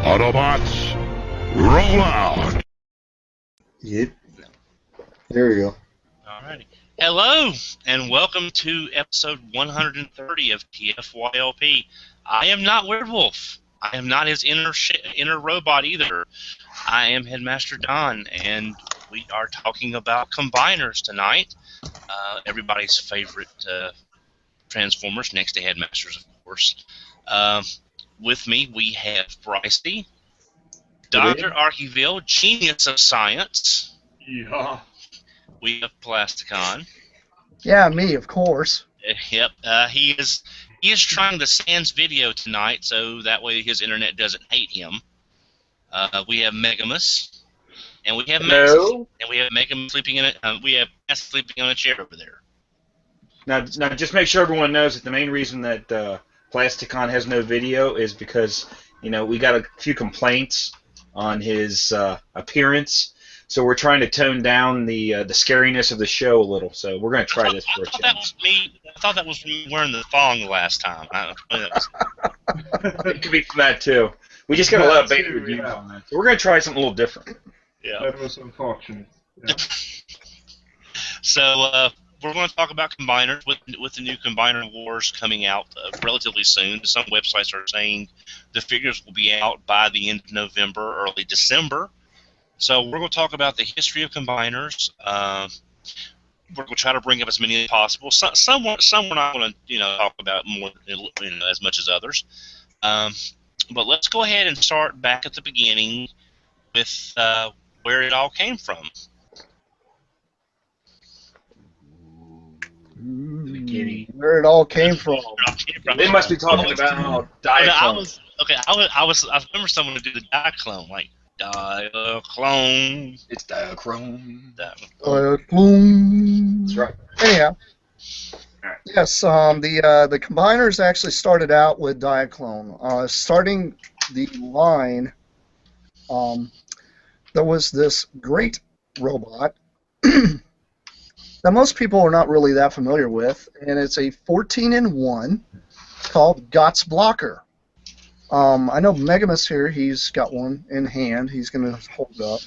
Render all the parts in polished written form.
Autobots, roll out! Yep. There we go. Alrighty. Hello, and welcome to episode 130 of TFYLP. I am not Werewolf. I am not his inner robot either. I am Headmaster Don, and we are talking about combiners tonight. Everybody's favorite Transformers, next to Headmasters, of course. With me, we have Brycey, Dr. Archiville, genius of science. Yeah. We have Plasticon. Yeah, me, of course. Yep. He is trying the Sans video tonight, so that way his internet doesn't hate him. We have Megamus, and we have Max, and we have Megamus sleeping in it. We have Max sleeping on a chair over there. Now, just make sure everyone knows that the main reason that Plasticon has no video is because we got a few complaints on his appearance, so we're trying to tone down the scariness of the show a little. So we're going to try this for a change. That was me. I thought that was me wearing the thong last time. It could be from that too. We just got a lot of beta reviews on that, so we're going to try something a little different. Yeah. That was unfortunate. Yeah. So we're going to talk about combiners with the new Combiner Wars coming out relatively soon. Some websites are saying the figures will be out by the end of November, early December. So we're going to talk about the history of combiners. We're going to try to bring up as many as possible. Some we're not going to talk about more as much as others. But let's go ahead and start back at the beginning with where it all came from. Where it all came from. They must be talking about Diaclone. I remember someone who did the Diaclone, like Diaclone. It's Diaclone. Diaclone. That's right. Anyhow. Yes, the combiners actually started out with Diaclone. Starting the line, there was this great robot that most people are not really that familiar with, and it's a 14-in-1 called GOTS Blocker. I know Megamus here, he's got one in hand. He's going to hold it up.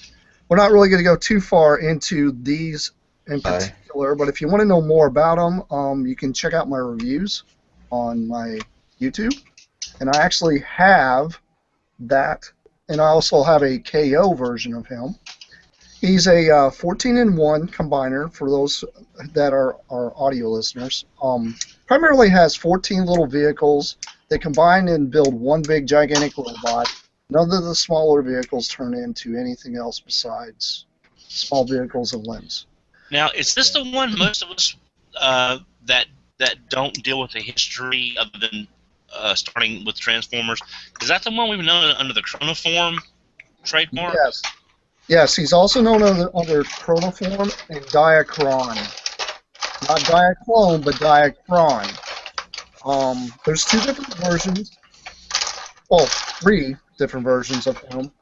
We're not really going to go too far into these in particular, but if you want to know more about them, you can check out my reviews on my YouTube. And I actually have that, and I also have a KO version of him. He's a 14-in-1 combiner for those that are audio listeners. Primarily has 14 little vehicles. They combine and build one big gigantic robot. None of the smaller vehicles turn into anything else besides small vehicles and limbs. Now, is this the one most of us that don't deal with the history other than starting with Transformers? Is that the one we've known under the Chronoform trademark? Yes. Yes, he's also known under Chronoform and Diachron. Not Diaclone, but Diachron. There's two different versions. Well, three different versions of him.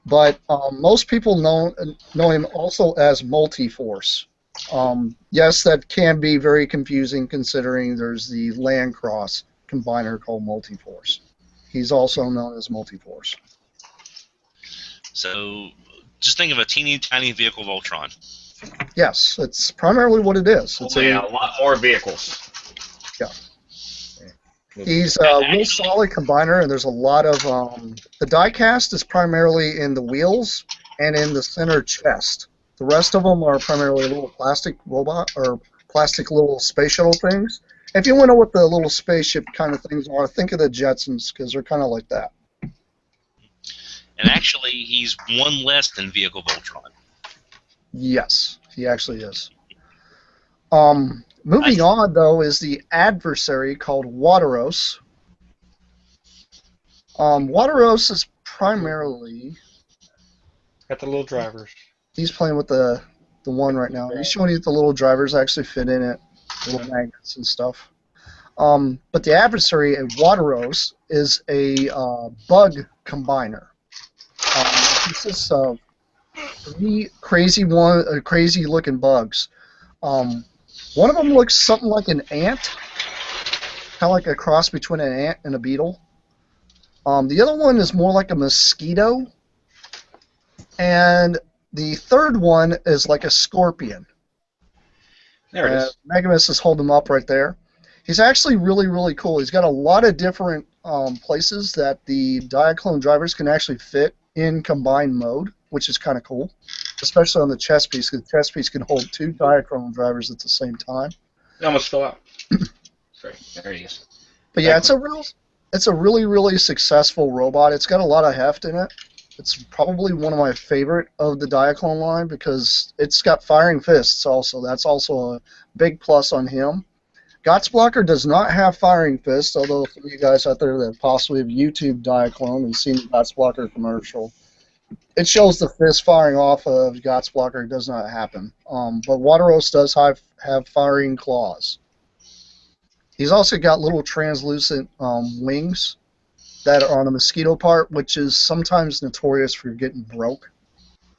But most people know him also as Multiforce. Yes, that can be very confusing considering there's the Landcross combiner called Multiforce. He's also known as Multiforce. So just think of a teeny tiny vehicle Voltron. Yes, it's primarily what it is. It's a lot more vehicles. Yeah. He's a real solid combiner, and there's a lot of the die-cast is primarily in the wheels and in the center chest. The rest of them are primarily little plastic robot or plastic little space shuttle things. If you want to know what the little spaceship kind of things are, think of the Jetsons because they're kind of like that. And actually, he's one less than Vehicle Voltron. Yes, he actually is. Moving on, though, is the adversary called Wateros. Wateros is primarily... Got the little drivers. He's playing with the one right now. He's showing you the little drivers actually fit in it, little magnets and stuff. But the adversary at Wateros is a bug combiner. It consists of three crazy-looking bugs. One of them looks something like an ant, kind of like a cross between an ant and a beetle. The other one is more like a mosquito, and the third one is like a scorpion. There it is. Megamus is holding him up right there. He's actually really, really cool. He's got a lot of different places that the Diaclone drivers can actually fit in combined mode, which is kind of cool, especially on the chest piece, because the chest piece can hold 2 Diaclone drivers at the same time. It almost fell out. Sorry, there he is. But yeah, it's a really, really successful robot. It's got a lot of heft in it. It's probably one of my favorite of the Diaclone line because it's got firing fists also. That's also a big plus on him. Blocker does not have firing fists, although for you guys out there that possibly have YouTube Diaclone and seen the Blocker commercial, it shows the fist firing off of Blocker. It does not happen. But Wateros does have firing claws. He's also got little translucent wings that are on the mosquito part, which is sometimes notorious for getting broke.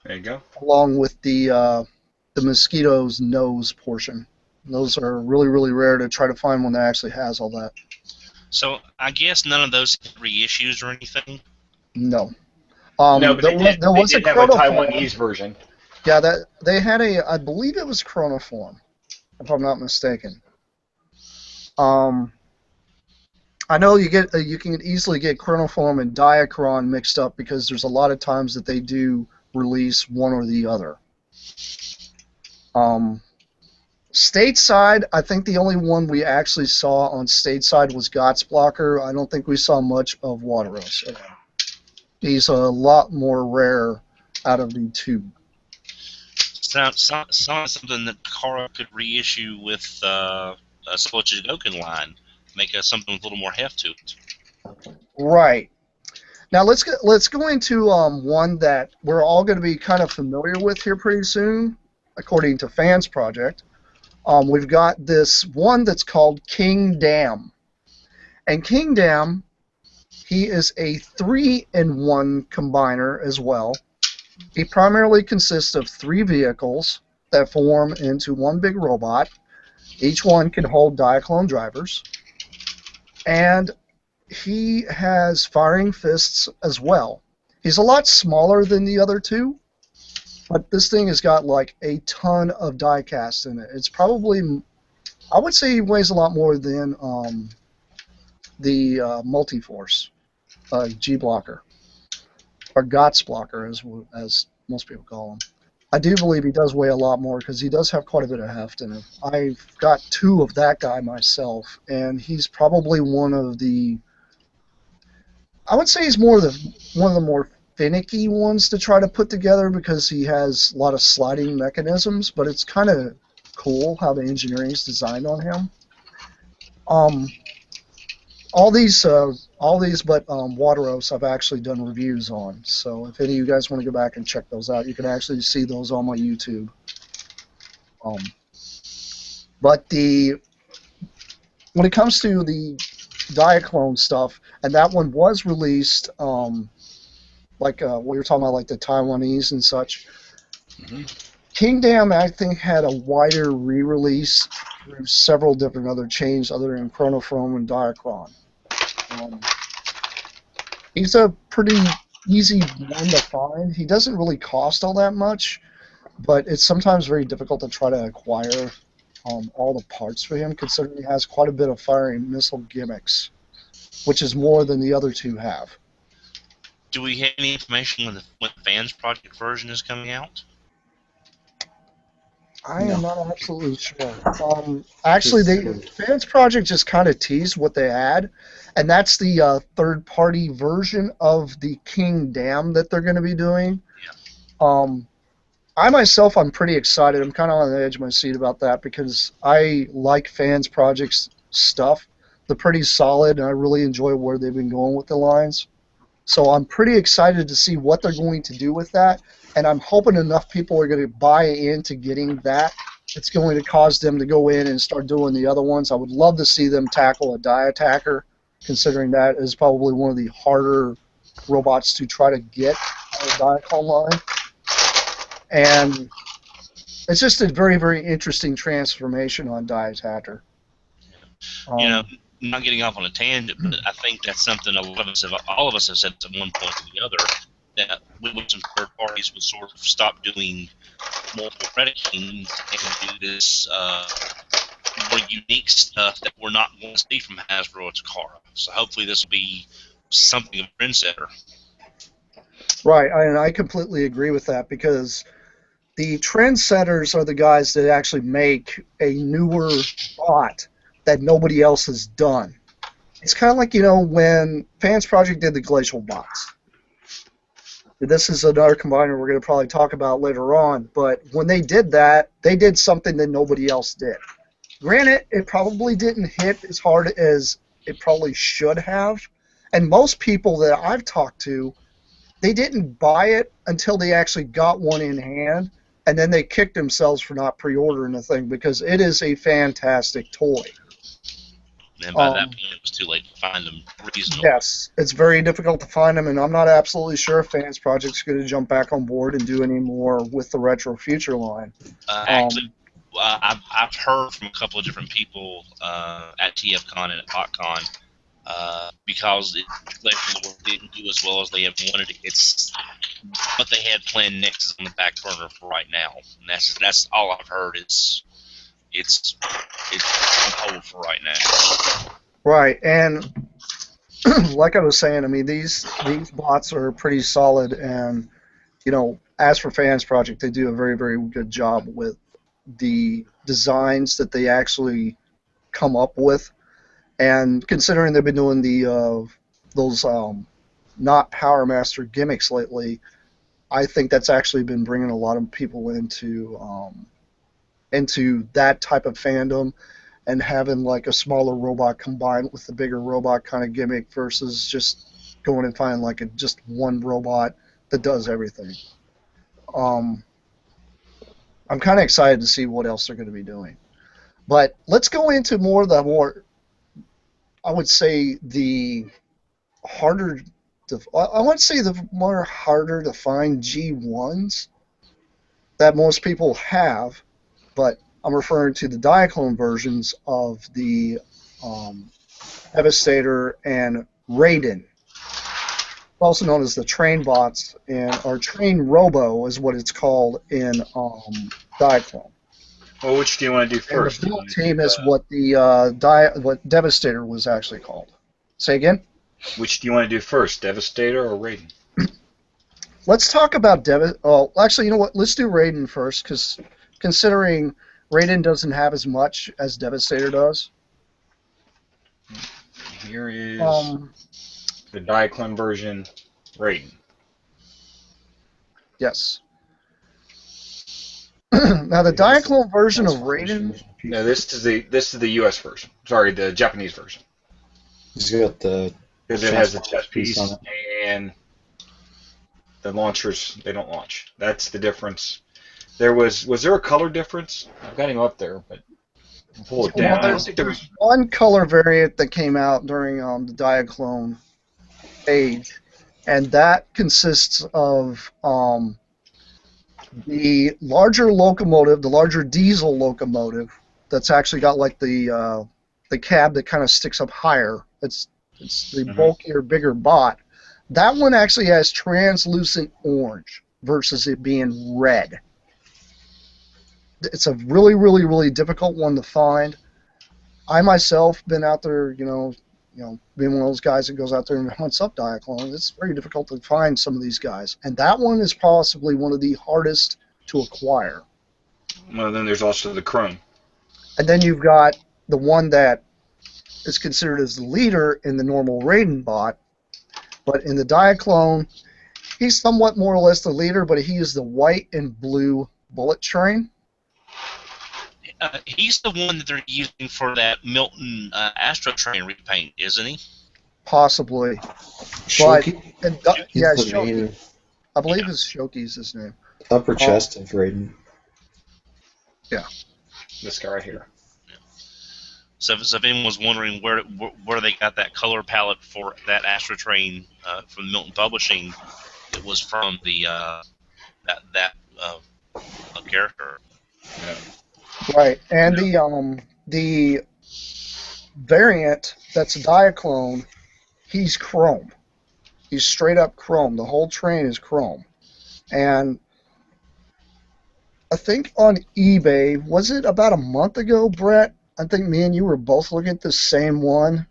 There you go. Along with the mosquito's nose portion. Those are really, really rare to try to find one that actually has all that. So I guess none of those had reissues or anything? No. No, but there was they a did have a chronoform. Taiwanese version. Yeah, they had I believe it was chronoform, if I'm not mistaken. I know you can easily get chronoform and Diacron mixed up because there's a lot of times that they do release one or the other. Stateside, I think the only one we actually saw on stateside was Blocker. I don't think we saw much of Wateros. He's a lot more rare out of the 2. Sounds something that Kara could reissue with a Goken line. Make something with a little more heft to it. Right. Now let's go into one that we're all going to be kind of familiar with here pretty soon, according to Fans Project. We've got this one that's called King Dam, and King Dam, he is a 3-in-1 combiner as well. He primarily consists of 3 vehicles that form into one big robot. Each one can hold Diaclone drivers. And he has firing fists as well. He's a lot smaller than the other 2, but this thing has got like a ton of die cast in it. It's probably, I would say he weighs a lot more than the Multiforce G-Blocker, or GOTS Blocker as most people call him. I do believe he does weigh a lot more because he does have quite a bit of heft in him. I've got 2 of that guy myself, and he's probably one of the, I would say he's one of the more finicky ones to try to put together because he has a lot of sliding mechanisms, but it's kind of cool how the engineering is designed on him. All these but Wateros I've actually done reviews on, so if any of you guys want to go back and check those out, you can actually see those on my YouTube. But when it comes to the Diaclone stuff, and that one was released, like we were talking about, like the Taiwanese and such. Mm-hmm. Kingdom, I think, had a wider re-release through several different other chains other than Chronochrome and Diacron. He's a pretty easy one to find. He doesn't really cost all that much, but it's sometimes very difficult to try to acquire all the parts for him, considering he has quite a bit of firing missile gimmicks, which is more than the other 2 have. Do we have any information when the Fans Project version is coming out? I am not absolutely sure. Actually, the Fans Project just kind of teased what they had, and that's the third-party version of the King Dam that they're going to be doing. Yeah. I myself, I'm pretty excited. I'm kind of on the edge of my seat about that because I like Fans Project's stuff. They're pretty solid, and I really enjoy where they've been going with the lines. So I'm pretty excited to see what they're going to do with that, and I'm hoping enough people are going to buy into getting that. It's going to cause them to go in and start doing the other ones. I would love to see them tackle a Die Attacker, considering that is probably one of the harder robots to try to get on the Diaclone line. And it's just a very, very interesting transformation on Die Attacker. not getting off on a tangent, but I think that's something all of us have said at one point or the other, that we wish some third parties would sort of stop doing multiple Predakings and do this more unique stuff that we're not going to see from Hasbro or Takara. So hopefully this will be something of a trendsetter. Right, and I completely agree with that, because the trendsetters are the guys that actually make a newer bot that nobody else has done. It's kind of like, when Fans Project did the Glacial bots. This is another combiner we're going to probably talk about later on, but when they did that, they did something that nobody else did. Granted, it probably didn't hit as hard as it probably should have, and most people that I've talked to, they didn't buy it until they actually got one in hand, and then they kicked themselves for not pre-ordering the thing, because it is a fantastic toy. And by that point, it was too late to find them reasonable. Yes, it's very difficult to find them, and I'm not absolutely sure if Fans Project's going to jump back on board and do any more with the Retro Future line. Actually, I've heard from a couple of different people at TFCon and at PotCon, because Glacial didn't do as well as they had wanted. It's what they had planned next is on the back burner for right now, and that's all I've heard. It's on hold for right now. Right, and like I was saying, I mean, these bots are pretty solid, and as for Fans Project, they do a very, very good job with the designs that they actually come up with. And considering they've been doing those not Power Master gimmicks lately, I think that's actually been bringing a lot of people into that type of fandom, and having like a smaller robot combined with the bigger robot kind of gimmick versus just going and finding like just one robot that does everything. I'm kind of excited to see what else they're going to be doing. But let's go into I would say the harder the more harder to find G1s that most people have, but I'm referring to the Diaclone versions of the Devastator and Raiden, also known as the Train Bots, or Train Robo is what it's called in Diaclone. Well, which do you want to do first? And the build team is what what Devastator was actually called. Say again? Which do you want to do first, Devastator or Raiden? Let's talk about Oh, actually, you know what? Let's do Raiden first, because considering Raiden doesn't have as much as Devastator does. Here is the Diaclone version, Raiden. Yes. Now the Diaclone version of Raiden. No, this is the U.S. version. Sorry, the Japanese version. He's got the. Because it has the chest piece and the launchers. They don't launch. That's the difference. Was there a color difference? I've got him up there, but I'll pull it down. I don't think there was one color variant that came out during the Diaclone age, and that consists of the larger locomotive, the larger diesel locomotive, that's actually got like the cab that kind of sticks up higher. It's the bulkier, bigger bot. That one actually has translucent orange versus it being red. It's a really, really, really difficult one to find. I myself been out there, being one of those guys that goes out there and hunts up Diaclone. It's very difficult to find some of these guys, and that one is possibly one of the hardest to acquire. Well, then there's also the Chrome. And then you've got the one that is considered as the leader in the normal Raiden bot, but in the Diaclone, he's somewhat more or less the leader, but he is the white and blue bullet train. He's the one that they're using for that Milton Astro Train repaint, isn't he? Possibly. Shoki? Yeah, Shoki. I believe it's Shoki's his name. Upper chest of Raiden. Yeah. This guy right here. So if anyone was wondering where they got that color palette for that Astro Train from Milton Publishing, it was from the that character. Yeah. Right, and the variant that's a Diaclone, he's chrome. He's straight up chrome. The whole train is chrome. And I think on eBay, was it about a month ago, Brett? I think me and you were both looking at the same one.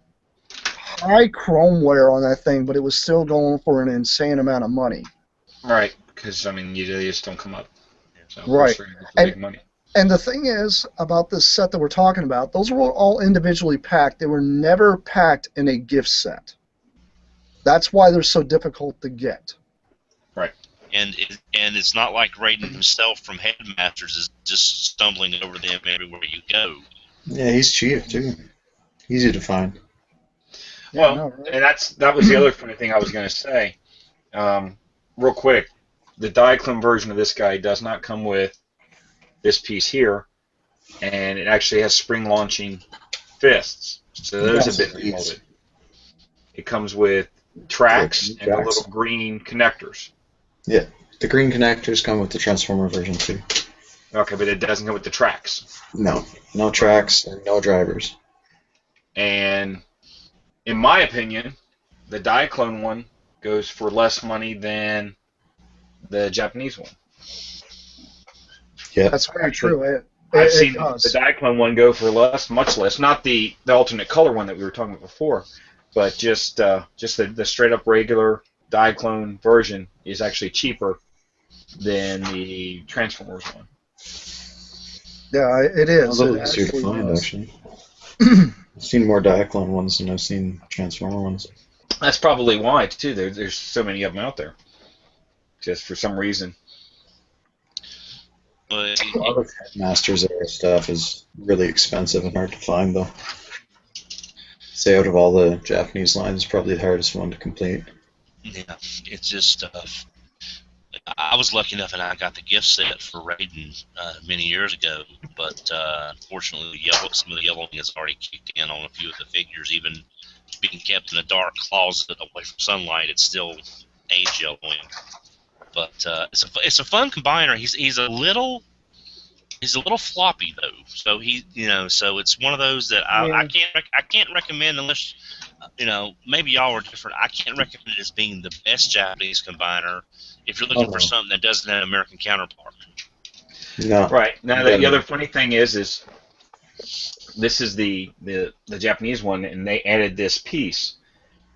High chrome wear on that thing, but it was still going for an insane amount of money. Right, because, I mean, usually they just don't come up. So, of Right. course they're gonna get big money. And the thing is about this set that we're talking about, those were all individually packed. They were never packed in a gift set. That's why they're so difficult to get. Right. And it's not like Raiden himself from Headmasters is just stumbling over them everywhere you go. Yeah, he's cheap too. Easy to find. Yeah, Well, no, right? and that was the other funny thing I was going to say. Real quick, the Diaclone version of this guy does not come with this piece here, and it actually has spring launching fists. So those have been remolded. It comes with tracks and the little green connectors. Yeah, the green connectors come with the Transformer version too. Okay, but it doesn't come with the tracks. No tracks and no drivers. And in my opinion, the Diaclone one goes for less money than the Japanese one. Yeah, That's very true. I've seen the does. Diaclone one go for much less. Not the alternate color one that we were talking about before, but just the straight up regular Diaclone version is actually cheaper than the Transformers one. Yeah, it is. a little It easier to actually find is. actually. I've seen more Diaclone ones than I've seen Transformer ones. That's probably why too. There's so many of them out there. Just for some reason. But A lot of Masters era stuff is really expensive and hard to find though. Say out of all the Japanese lines, it's probably the hardest one to complete. yeah, it's just I was lucky enough and I got the gift set for Raiden many years ago, but unfortunately some of the yellowing has already kicked in on a few of the figures. Even being kept in a dark closet away from sunlight, it's still age yellowing. But it's a fun combiner. He's a little floppy though, so so it's one of those that I can't recommend unless maybe y'all are different. I can't recommend it as being the best Japanese combiner if you're looking for something that doesn't have an American counterpart. No. Right. Now the other funny thing is this is the Japanese one, and they added this piece,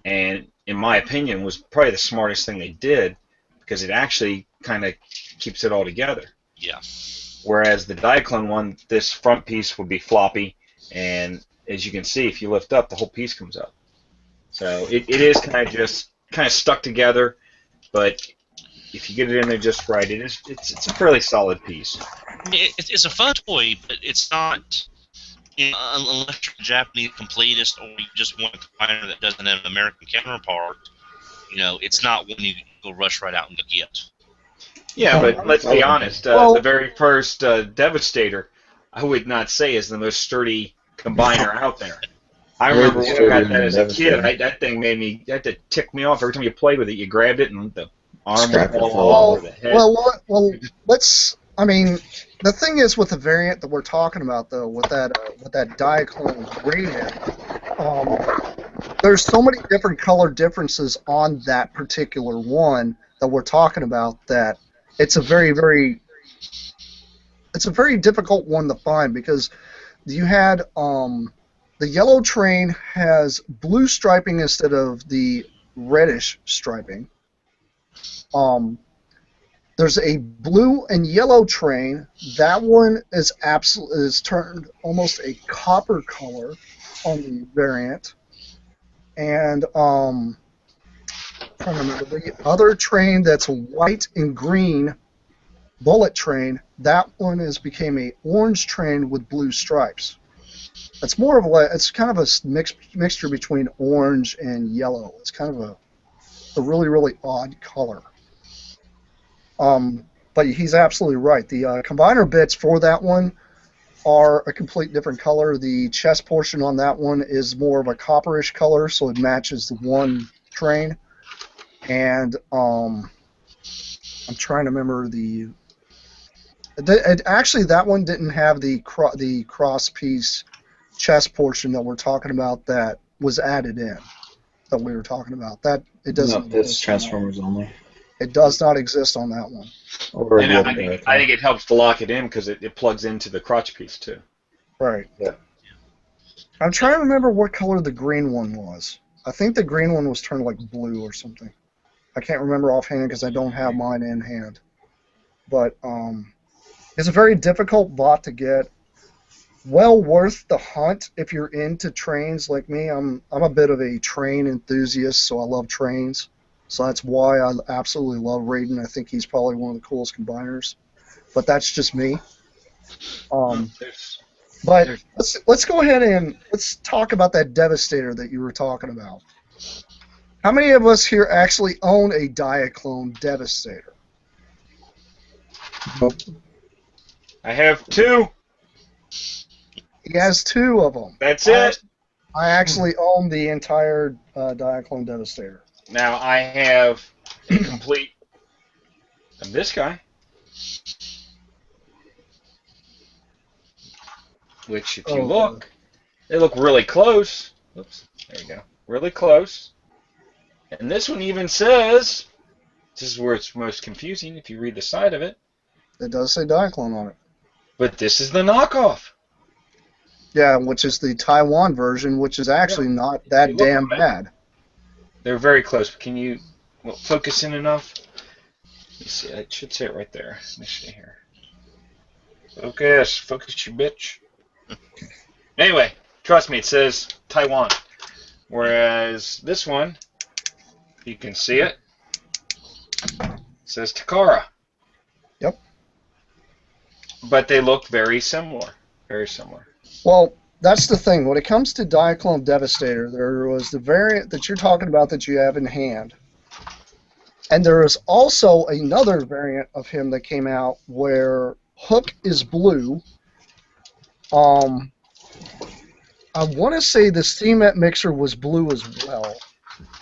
and in my opinion was probably the smartest thing they did because it actually kind of keeps it all together. Yeah. Whereas the Diaclone one, this front piece would be floppy, and as you can see, if you lift up, the whole piece comes up. So it is kind of stuck together, but if you get it in there just right, it's a fairly solid piece. It's a fun toy, but it's not. Unless you're a Japanese completist or you just want a combiner that doesn't have an American counterpart, it's not one you go rush right out and go get. Yeah, but let's be honest. The very first Devastator, I would not say is the most sturdy combiner out there. I remember when I got that as a kid. That thing that ticked me off every time you played with it. You grabbed it and the arm would fall off or the head. Well, let's. I mean, the thing is with the variant that we're talking about, though, with that Diaclone Raiden, there's so many different color differences on that particular one that we're talking about that it's a very difficult one to find because you had the yellow train has blue striping instead of the reddish striping. There's a blue and yellow train. That one is turned almost a copper color on the variant. And I'm trying to remember the other train that's white and green, bullet train. That one became a orange train with blue stripes. It's it's kind of a mixture between orange and yellow. It's kind of a really, really odd color. But he's absolutely right. The combiner bits for that one are a complete different color. The chest portion on that one is more of a copperish color, so it matches the one train. And I'm trying to remember actually, that one didn't have the cross piece chest portion that we're talking about that was added in, that we were talking about. That it doesn't. No, that's exist on that Transformers only. one. It does not exist on that one. Or And the I other think, guy. I think it helps to lock it in because it plugs into the crotch piece too. Right. Yeah. I'm trying to remember what color the green one was. I think the green one was turned like blue or something. I can't remember offhand because I don't have mine in hand. But it's a very difficult bot to get. Well worth the hunt if you're into trains like me. I'm a bit of a train enthusiast, so I love trains. So that's why I absolutely love Raiden. I think he's probably one of the coolest combiners. But that's just me. But let's go ahead and let's talk about that Devastator that you were talking about. How many of us here actually own a Diaclone Devastator? I have 2. He has 2 of them. That's it. I actually own the entire Diaclone Devastator. Now I have a complete of this guy, which if you look, they look really close. Oops, there you go. Really close. And this one even says, this is where it's most confusing if you read the side of it, It does say Diaclone on it. but this is the knockoff. Yeah, which is the Taiwan version, which is actually not that damn bad. They're very close. Can you focus in enough? Let me see. I should say it right there. Let me see here. Focus, you bitch. Anyway, trust me, it says Taiwan. Whereas this one, you can see it. It says Takara. Yep. But they look very similar. Very similar. Well, that's the thing. When it comes to Diaclone Devastator, there was the variant that you're talking about that you have in hand. And there is also another variant of him that came out where Hook is blue. I want to say the Steamet Mixer was blue as well.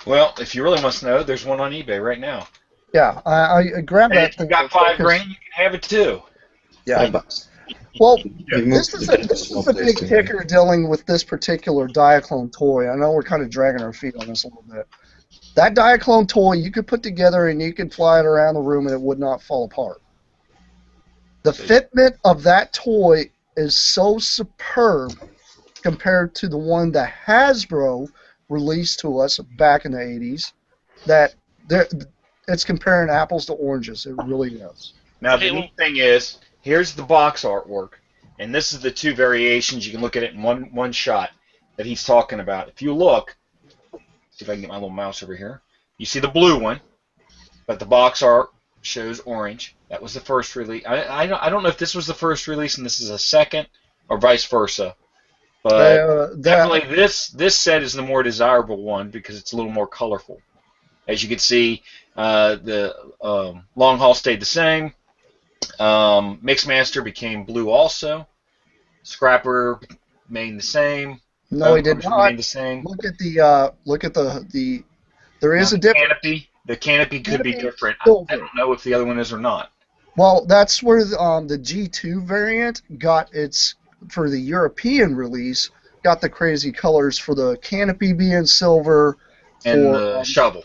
Well, if you really want to know, there's one on eBay right now. Yeah, I grabbed And that. if you got $5 grand, you can have it too. Yeah. $5. Well, We've this moved is to a, this is decimal a big place, kicker dealing with this particular Diaclone toy. I know we're kind of dragging our feet on this a little bit. That Diaclone toy you could put together and you could fly it around the room and it would not fall apart. The fitment of that toy is so superb compared to the one that Hasbro released to us back in the 80s that it's comparing apples to oranges. It really is. Now, the neat thing is, here's the box artwork, and this is the 2 variations. You can look at it in one shot that he's talking about. If you look, see if I can get my little mouse over here. You see the blue one, but the box art shows orange. That was the first release. I don't know if this was the first release and this is a second, or vice versa. But definitely this set is the more desirable one because it's a little more colorful. As you can see, the long haul stayed the same. Mixmaster became blue also. Scrapper remained the same. No, he did not. Remained the same. Look at the there is a difference. Canopy. The canopy could be different. I Silver. don't know if the other one is or not. Well, that's where the G2 variant got its, for the European release, got the crazy colors for the canopy being silver, And the shovel.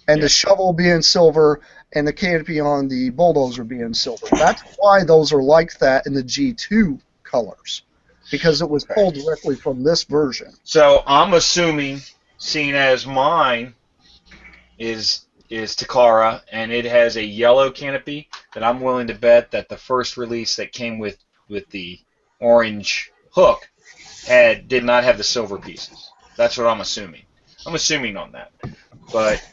and the shovel being silver, and the canopy on the bulldozer being silver. That's why those are like that in the G2 colors, because it was pulled directly from this version. So I'm assuming, seeing as mine is Takara and it has a yellow canopy, that I'm willing to bet that the first release that came with the orange hook did not have the silver pieces. That's what I'm assuming. I'm assuming on that. But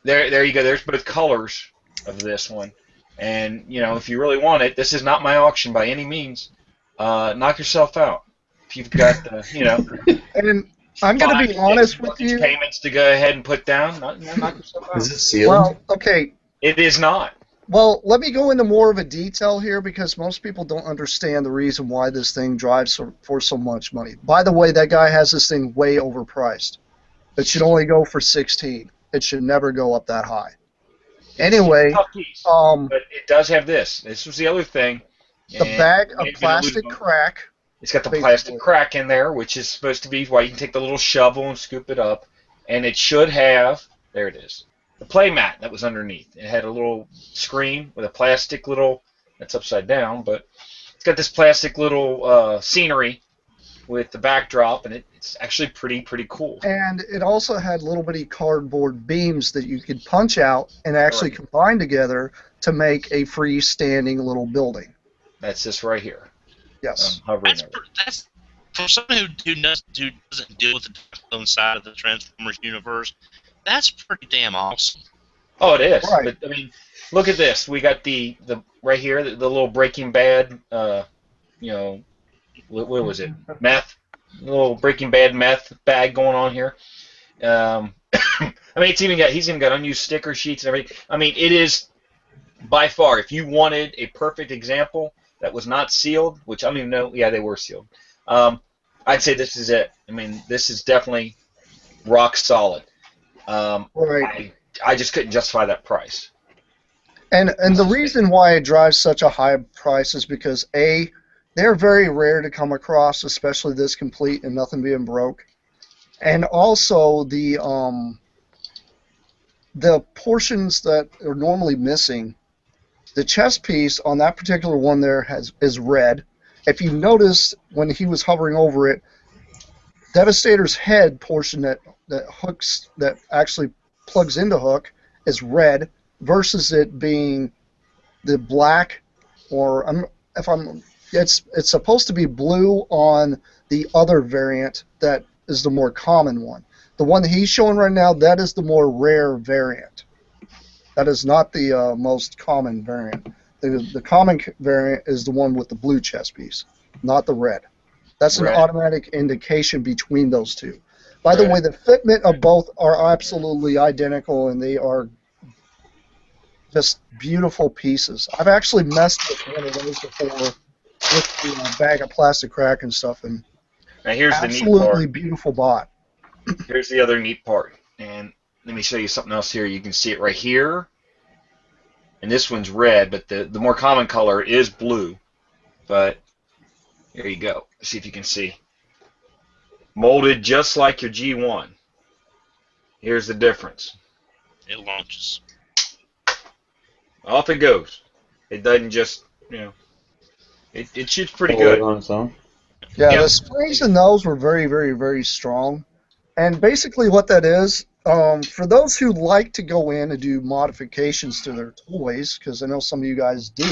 there you go. There's both colors of this one. And, you know, if you really want it, this is not my auction by any means. Knock yourself out. If you've got the, you know. And I'm going to be honest with you. Payments to go ahead and put down. Knock yourself out. Is it sealed? Well, okay. It is not. Well, let me go into more of a detail here because most people don't understand the reason why this thing drives for so much money. By the way, that guy has this thing way overpriced. It should only go for 16. It should never go up that high. Anyway, but it does have this. This was the other thing. The bag of plastic crack It's got the Basically. plastic crack in there, which is supposed to be why you can take the little shovel and scoop it up. And it should have, there it is, the play mat that was underneath. It had a little screen with a plastic little, that's upside down, but it's got this plastic little scenery with the backdrop, and it's actually pretty cool. And it also had little bitty cardboard beams that you could punch out and actually Right. combine together to make a freestanding little building. That's this right here. Yes. Hovering That's over. that's for someone who doesn't deal with the Dark side of the Transformers universe. That's pretty damn awesome. Oh, it is. Right. But I mean, look at this. We got the right here, the little Breaking Bad, what was it? Meth. Little Breaking Bad meth bag going on here. I mean, he's even got unused sticker sheets and everything. I mean, it is by far, if you wanted a perfect example that was not sealed, which I don't even know, yeah, they were sealed. I'd say this is it. I mean, this is definitely rock solid. Right. I just couldn't justify that price. And the reason why it drives such a high price is because A, they're very rare to come across, especially this complete and nothing being broke. And also the portions that are normally missing, the chest piece on that particular one there is red. If you notice when he was hovering over it, Devastator's head portion that hooks that actually plugs into Hook is red versus it being the black it's supposed to be blue on the other variant that is the more common one. The one that he's showing right now, that is the more rare variant. That is not the most common variant. The common variant is the one with the blue chest piece, not the red. That's an Red. automatic indication between those two. By the Red. way, the fitment of both are absolutely identical, and they are just beautiful pieces. I've actually messed with one of those before with the bag of plastic crack and stuff, and Now here's the neat absolutely part. beautiful bot. Here's the other neat part. And let me show you something else here. You can see it right here. And this one's red, but the more common color is blue. But here you go. See if you can see. Molded just like your G1. Here's the difference. It launches. Off it goes. It doesn't just, it shoots pretty Hold it good. on its own. Yeah, Yep. the springs in those were very, very, very strong. And basically what that is, for those who like to go in and do modifications to their toys, because I know some of you guys do,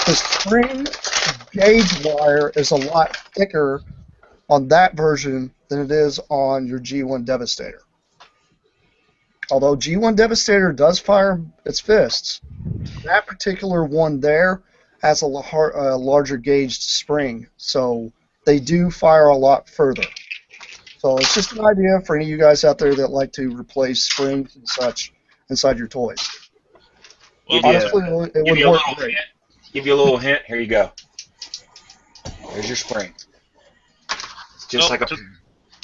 the spring gauge wire is a lot thicker on that version than it is on your G1 Devastator. Although G1 Devastator does fire its fists, that particular one there has a larger gauged spring, so they do fire a lot further. So it's just an idea for any of you guys out there that like to replace springs and such inside your toys. Well, Give you Honestly, it Give would you a work little great. hint. Give you a little hint. Here you go. There's your spring. It's just Well, like a.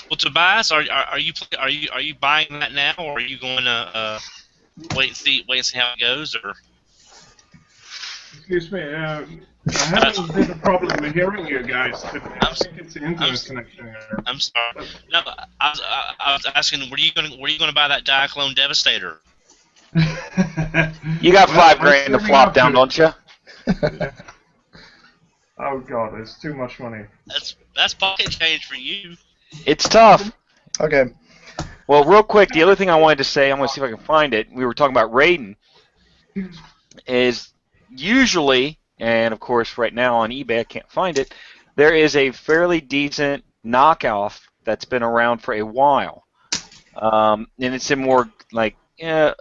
Well, Tobias, are you buying that now, or are you going to wait and see how it goes, or? Excuse me, I have a bit of problem with hearing you guys. I think it's the internet connection here. I'm sorry. No, I was asking, were you going to buy that Diaclone Devastator? You got Well, $5,000 to I'm flop up down, to- don't you? Oh god, it's too much money. That's pocket change for you. It's tough. Okay. Well, real quick, the other thing I wanted to say, I'm going to see if I can find it. We were talking about Raiden. Is usually, and of course right now on eBay I can't find it, there is a fairly decent knockoff that's been around for a while. And it's in more like, I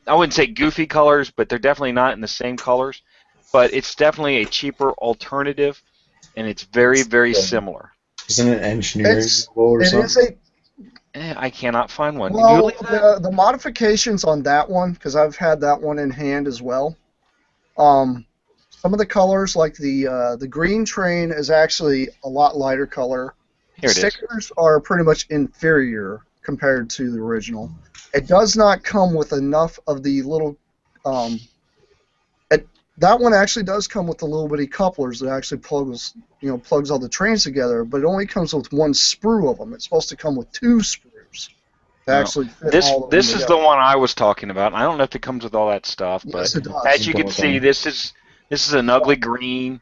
wouldn't say goofy colors, but they're definitely not in the same colors. But it's definitely a cheaper alternative, and it's very, very similar. Isn't it engineering It or is something? I cannot find one. Well, You believe that? the modifications on that one, because I've had that one in hand as well. Some of the colors, like the green train, is actually a lot lighter color. Here it is. Stickers are pretty much inferior compared to the original. It does not come with enough of the little. That one actually does come with the little bitty couplers that actually plugs all the trains together, but it only comes with one sprue of them. It's supposed to come with 2 sprues to No. actually fit This all of them this is together. the one I was talking about. I don't know if it comes with all that stuff, Yes, but it does. as you can see, this is an ugly green.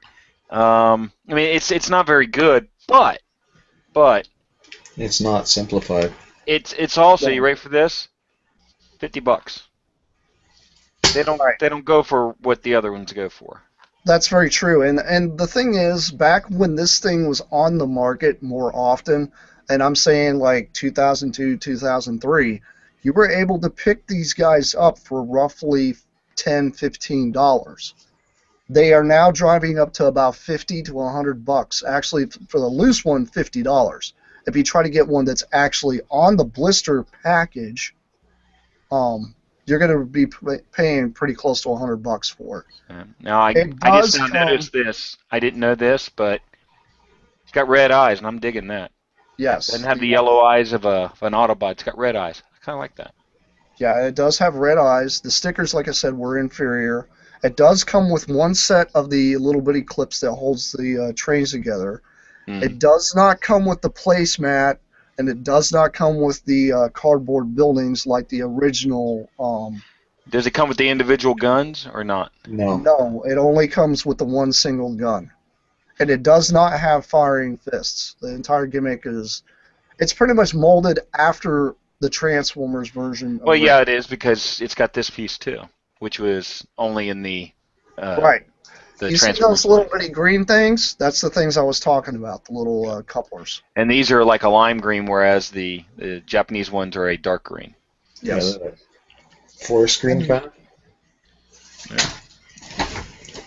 I mean, it's not very good, but It's not simplified. it's also, you ready for this? $50. They Right. don't go for what the other ones go for. That's very true. And the thing is, back when this thing was on the market more often, and I'm saying like 2002, 2003, you were able to pick these guys up for roughly $10, $15. They are now driving up to about $50 to $100. Actually, for the loose one, $50. If you try to get one that's actually on the blister package, you're going to be paying pretty close to $100 for it. Now, I just now noticed this. I didn't know this, but it's got red eyes, and I'm digging that. Yes. It doesn't have the yellow eyes of an Autobot. It's got red eyes. I kind of like that. Yeah, it does have red eyes. The stickers, like I said, were inferior. It does come with one set of the little bitty clips that holds the trains together. It does not come with the placemat, and it does not come with the cardboard buildings like the original. Does it come with the individual guns or not? No. No, it only comes with the one single gun. And it does not have firing fists. The entire gimmick it's pretty much molded after the Transformers version. Well, yeah, it is, because it's got this piece too, which was only in the right. the You see Transformers. those little bitty green things? That's the things I was talking about, the little couplers. And these are like a lime green, whereas the Japanese ones are a dark green. Yes. Yeah, forest green kind of?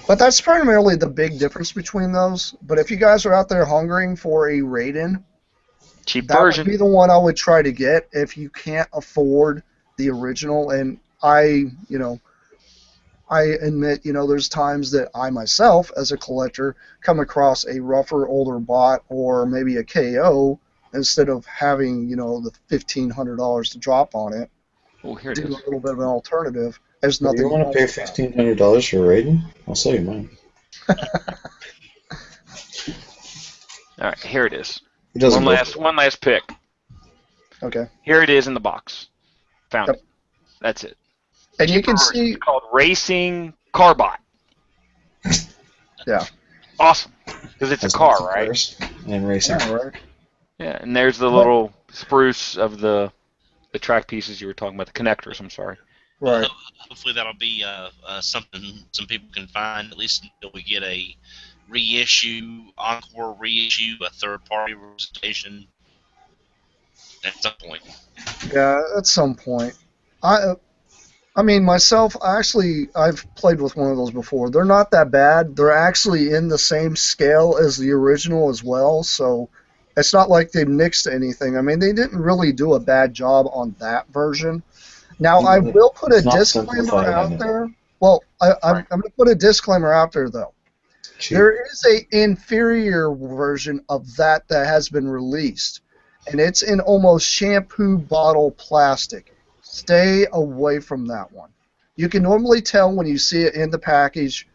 But that's primarily the big difference between those. But if you guys are out there hungering for a Raiden, Cheap that version. would be the one I would try to get if you can't afford the original. And I admit, there's times that I myself, as a collector, come across a rougher, older bot or maybe a KO instead of having, the $1,500 to drop on it. Oh, here it Do is. a little bit of an alternative. There's Do nothing. you want to pay $1,500 for Raiden? I'll sell you mine. All right, here it is. It doesn't One last pick. Okay. Here it is in the box. Found Yep. it. That's it. And you can Cheaper version. see. It's called Racing Carbot. Yeah. Awesome, because it's a car, right? Cars and racing. Yeah, right. Yeah, and there's the little spruce of the track pieces you were talking about, the connectors. I'm sorry. Right. Hopefully that'll be something some people can find, at least until we get a encore reissue, a third-party representation at some point. Yeah, at some point. I mean, myself, I've played with one of those before. They're not that bad. They're actually in the same scale as the original as well, so it's not like they mixed anything. I mean, they didn't really do a bad job on that version. Now, I will put a disclaimer out there. Well, I'm going to put a disclaimer out there, though. There is a inferior version of that has been released, and it's in almost shampoo bottle plastic. Stay away from that one. You can normally tell when you see it in the package.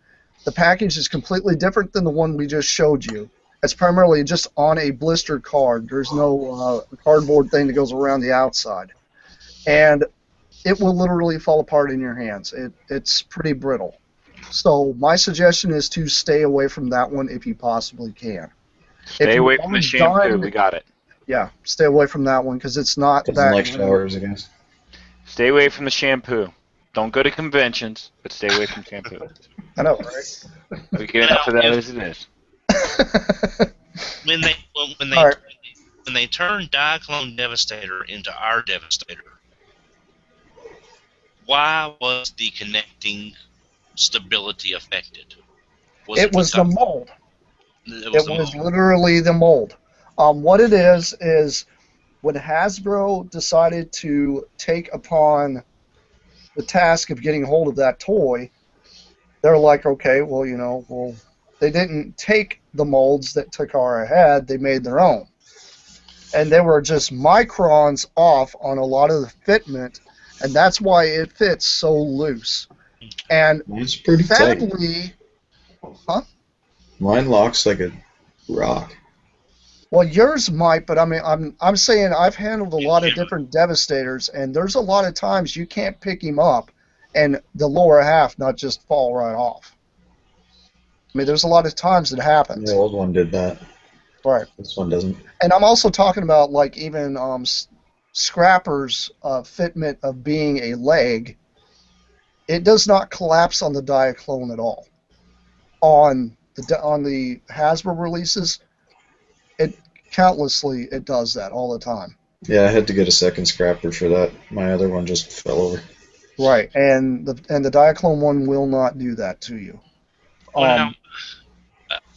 The package is completely different than the one we just showed you. It's primarily just on a blister card. There's no cardboard thing that goes around the outside. And it will literally fall apart in your hands. It's pretty brittle. So my suggestion is to stay away from that one if you possibly can. Stay away from the shampoo. We got it. Yeah, stay away from that one because it's not Doesn't that like good. showers, I guess. Stay away from the shampoo. Don't go to conventions, but stay away from shampoo. I know, right? We get enough of that as it is. When Alright. they turn Diaclone Devastator into our Devastator, why was the connecting stability affected? It was the mold. It It was literally the mold. What it is when Hasbro decided to take upon the task of getting hold of that toy, they're like, okay, well, they didn't take the molds that Takara had, they made their own. And they were just microns off on a lot of the fitment, and that's why it fits so loose. And Mine's pretty tight. sadly, huh? Mine locks like a rock. Well, yours might, but I mean, I'm saying I've handled a lot of different Devastators, and there's a lot of times you can't pick him up, and the lower half not just fall right off. I mean, there's a lot of times it happens. The old one did that. Right. This one doesn't. And I'm also talking about like even Scrapper's fitment of being a leg. It does not collapse on the Diaclone at all. On the Hasbro releases, it does that all the time. Yeah, I had to get a second scrapper for that. My other one just fell over. Right, and the Diaclone one will not do that to you. Well, now,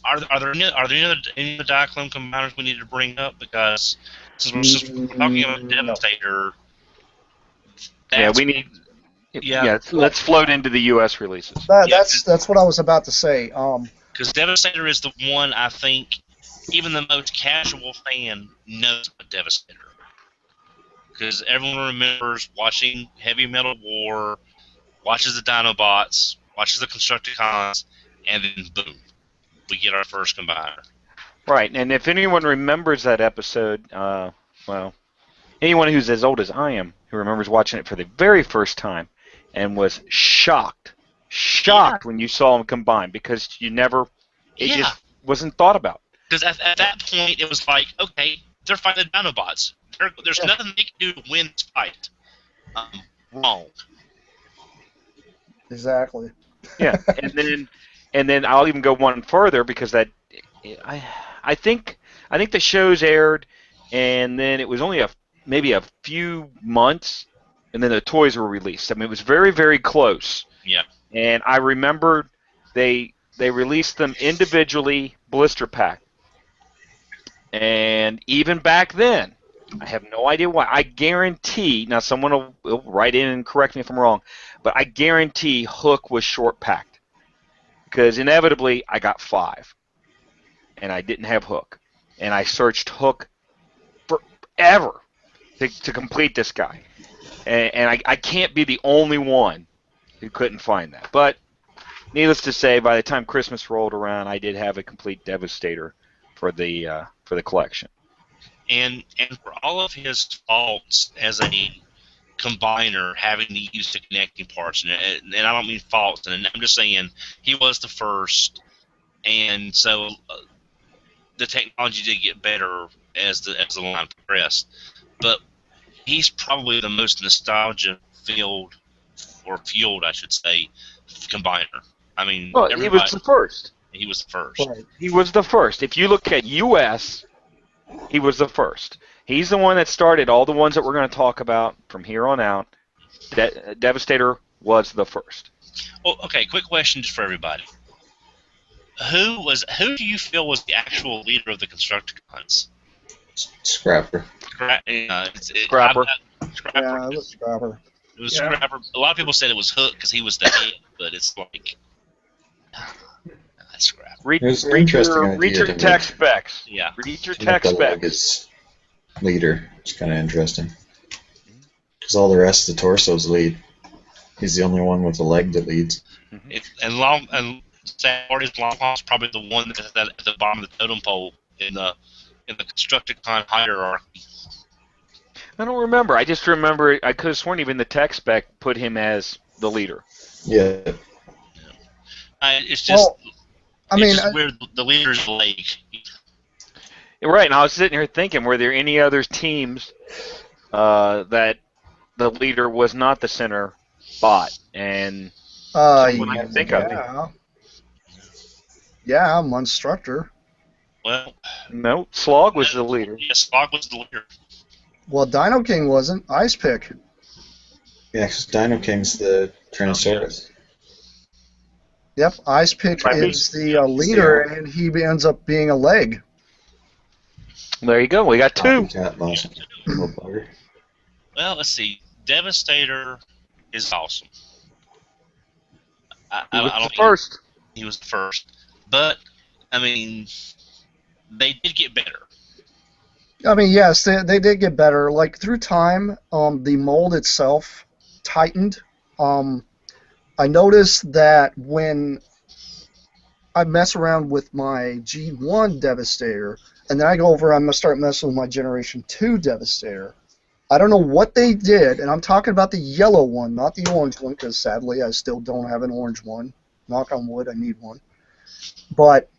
are there any other Diaclone combiners we need to bring up? Because since we're talking about Devastator, Yeah, we need. Yeah. Let's float into the U.S. releases. That's what I was about to say. Because Devastator is the one I think even the most casual fan knows about Devastator. Because everyone remembers watching Heavy Metal War, watches the Dinobots, watches the Constructicons, and then boom, we get our first combiner. Right, and if anyone remembers that episode, well, anyone who's as old as I am who remembers watching it for the very first time and was shocked when you saw them combine because it just wasn't thought about. Because at that point, it was like, okay, they're fighting the Dinobots. There's nothing they can do to win this fight. Wrong. Exactly. Yeah, and then I'll even go one further because I think the shows aired, and then it was only maybe a few months, and then the toys were released. I mean, it was very, very close. Yeah. And I remember they released them individually, blister pack. And even back then, I have no idea why. I guarantee, now someone will write in and correct me if I'm wrong, but I guarantee Hook was short packed. Because inevitably, I got 5. And I didn't have Hook. And I searched Hook forever to complete this guy. And I can't be the only one who couldn't find that. But needless to say, by the time Christmas rolled around, I did have a complete Devastator for the collection. And for all of his faults as a combiner, having to use the connecting parts, and I don't mean faults, and I'm just saying he was the first, and so the technology did get better as the line progressed. But he's probably the most nostalgia-fueled, I should say, combiner. I mean, well, he was the first. He was the first. Right. He was the first. If you look at U.S., he was the first. He's the one that started all the ones that we're going to talk about from here on out. Devastator was the first. Well, okay, quick question just for everybody. Who do you feel was the actual leader of the Constructicons? Scrapper. Scrapper. Yeah, it was Scrapper. It was Scrapper. A lot of people said it was Hook because he was the head, but it's like that's Scrapper. Read Interesting your idea tech specs. Yeah. Read your to make tech the leg specs. its leader. It's kind of interesting. Because all the rest of the torsos lead. He's the only one with a leg that leads. And Saturdays Longhaul's probably the one that's at the bottom of the totem pole in the Constructicon hierarchy. I don't remember. I just remember I could have sworn even the tech spec put him as the leader. Yeah. It's just where the leader's leg. Right, and I was sitting here thinking, were there any other teams that the leader was not the center spot? And someone I can think of. Yeah, Monstructor. Well, no, Slog was the leader. Yeah, Slog was the leader. Well, Dino King wasn't. Ice Pick. Yeah, because Dino King's the Tyrannosaurus. Yep, Ice Pick is the leader, and he ends up being a leg. There you go. We got 2. Well, let's see. Devastator is awesome. He was the first. He was the first. But, I mean, they did get better. I mean, yes, they did get better. Like, through time, the mold itself tightened. I noticed that when I mess around with my G1 Devastator, and then I go over and I'm going to start messing with my Generation 2 Devastator. I don't know what they did, and I'm talking about the yellow one, not the orange one, because sadly I still don't have an orange one. Knock on wood, I need one. But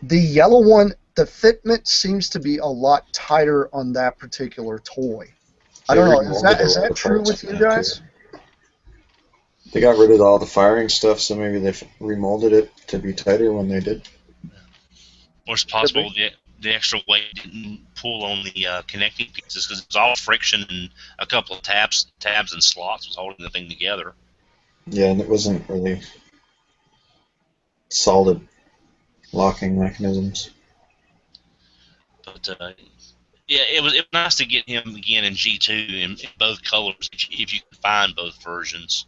the yellow one, the fitment seems to be a lot tighter on that particular toy. I don't know, is that true with you guys? They got rid of all the firing stuff, so maybe they remolded it to be tighter when they did. Or it's possible the extra weight didn't pull on the connecting pieces because it was all friction and a couple of tabs and slots was holding the thing together. Yeah, and it wasn't really solid locking mechanisms. But yeah, it was nice to get him again in G2 in both colors if you can find both versions.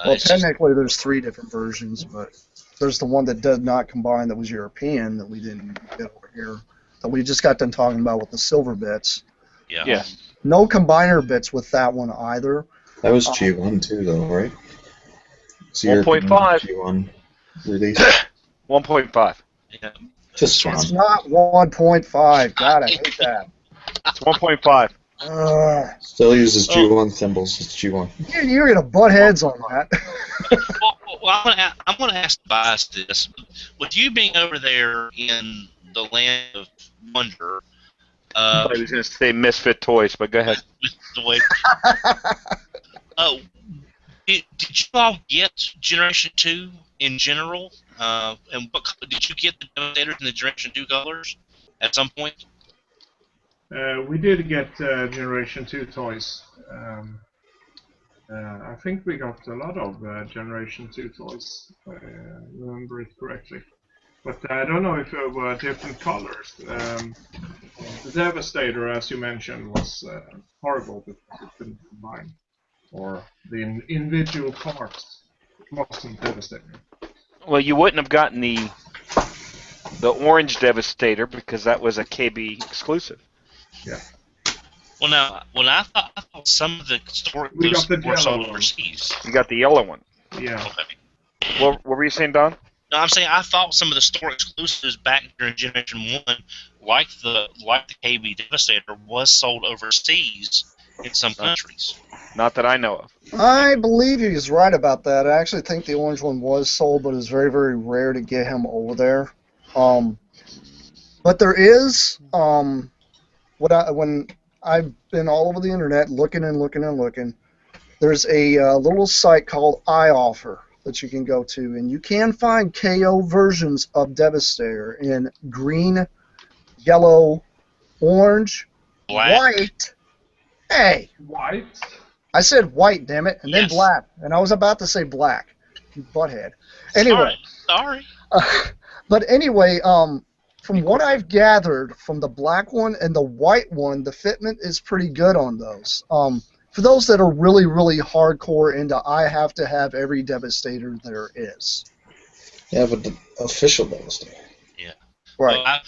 Well, technically there's 3 different versions, but there's the one that did not combine that was European that we didn't get over here, that we just got done talking about with the silver bits. Yeah. Yes. No combiner bits with that one either. That was G1 too, though, right? 1.5 G1 release. 1.5. Yeah. Just fun. It's not 1.5. God, I hate that. It's 1.5. Still uses G1 thimbles. It's G1. You're gonna butt heads on that. Well, I'm gonna ask Tobias this. With you being over there in the land of wonder, I was going to say Misfit Toys, but go ahead. with the way, did you all get Generation 2 in general? And did you get the Devastators in the Generation 2 colors at some point? We did get Generation 2 toys. I think we got a lot of Generation 2 toys, if I remember it correctly. But I don't know if there were different colors. The Devastator, as you mentioned, was horrible because it couldn't combine. Or the individual parts wasn't Devastator. Well, you wouldn't have gotten the orange Devastator because that was a KB exclusive. Yeah. Well, now, I thought some of the store exclusives were sold overseas. You got the yellow one. Yeah. Okay. What were you saying, Don? No, I'm saying I thought some of the store exclusives back during Generation 1, like the KB Devastator, was sold overseas in some countries. Not that I know of. I believe he's right about that. I actually think the orange one was sold, but it's very, very rare to get him over there. But there is when I've been all over the internet looking and looking and looking, there's a little site called iOffer that you can go to, and you can find KO versions of Devastator in green, yellow, orange, Black. white. Hey! White? I said white, damn it, and then Yes. black, and I was about to say black. You butthead. Anyway. Sorry. But anyway, from what I've gathered from the black one and the white one, the fitment is pretty good on those. For those that are really, really hardcore into I have to have every Devastator there is. Yeah, but the official Devastator. Yeah. Right. Well,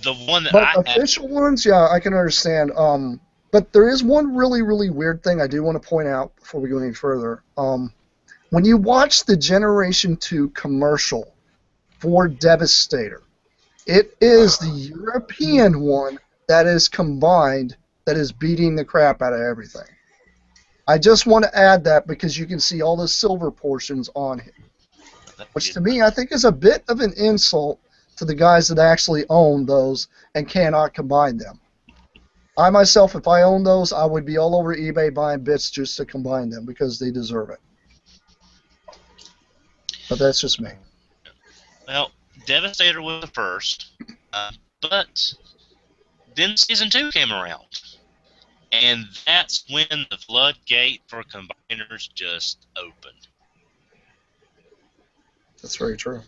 the one that But official ones, yeah, I can understand. But there is one really, really weird thing I do want to point out before we go any further. When you watch the Generation 2 commercial for Devastator, it is the European one that is combined that is beating the crap out of everything. I just want to add that because you can see all the silver portions on it, which to me I think is a bit of an insult to the guys that actually own those and cannot combine them. I myself, if I owned those, I would be all over eBay buying bits just to combine them because they deserve it. But that's just me. Well, Devastator was the first, but then Season 2 came around. And that's when the floodgate for combiners just opened. That's very true.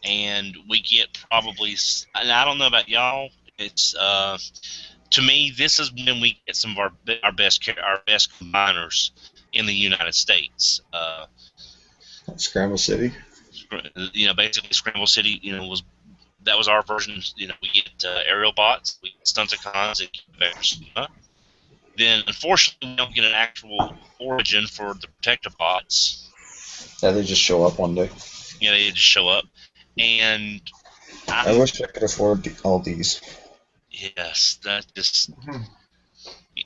And we get probably, and I don't know about y'all, it's to me this is when we get some of our best combiners in the United States. Scramble City. Basically Scramble City, that was our version. We get aerial bots, we get Stunticons, then unfortunately we don't get an actual origin for the protector bots. Yeah, they just show up one day. You know, they just show up, and I wish I could afford all these. yes, that just Mhm.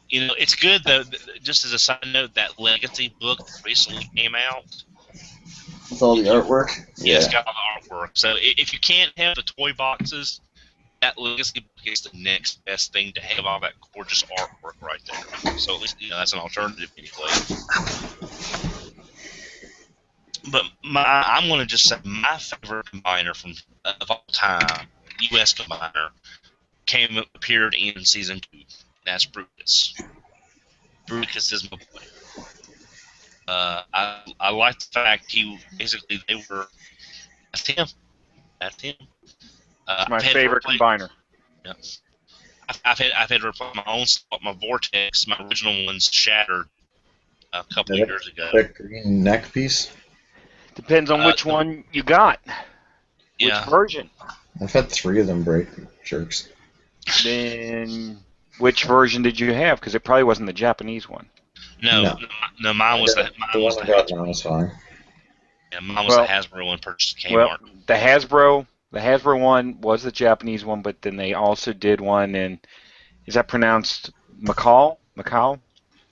you know, it's good though. Just as a side note, that Legacy book that recently came out. With all the artwork? Yeah, it's got all the artwork. So if you can't have the toy boxes, that Legacy book is the next best thing to have all that gorgeous artwork right there. So at least that's an alternative anyway. But I'm going to just say my favorite combiner of all time, U.S. combiner, appeared in season 2. That's Brutus. Brutus is my boy. I like the fact they were. That's him. That's him. It's my favorite combiner. Yeah. I've had to replace my own slot. My Vortex, my original ones shattered a couple of years ago. That green neck piece? Depends on which one you got. Which version? I've had 3 of them break, jerks. Then which version did you have? Because it probably wasn't the Japanese one. No, mine was the one I got now is fine. Yeah, mine was the Hasbro one purchased at Kmart. Well, the Hasbro one was the Japanese one, but then they also did one in, is that pronounced Macau?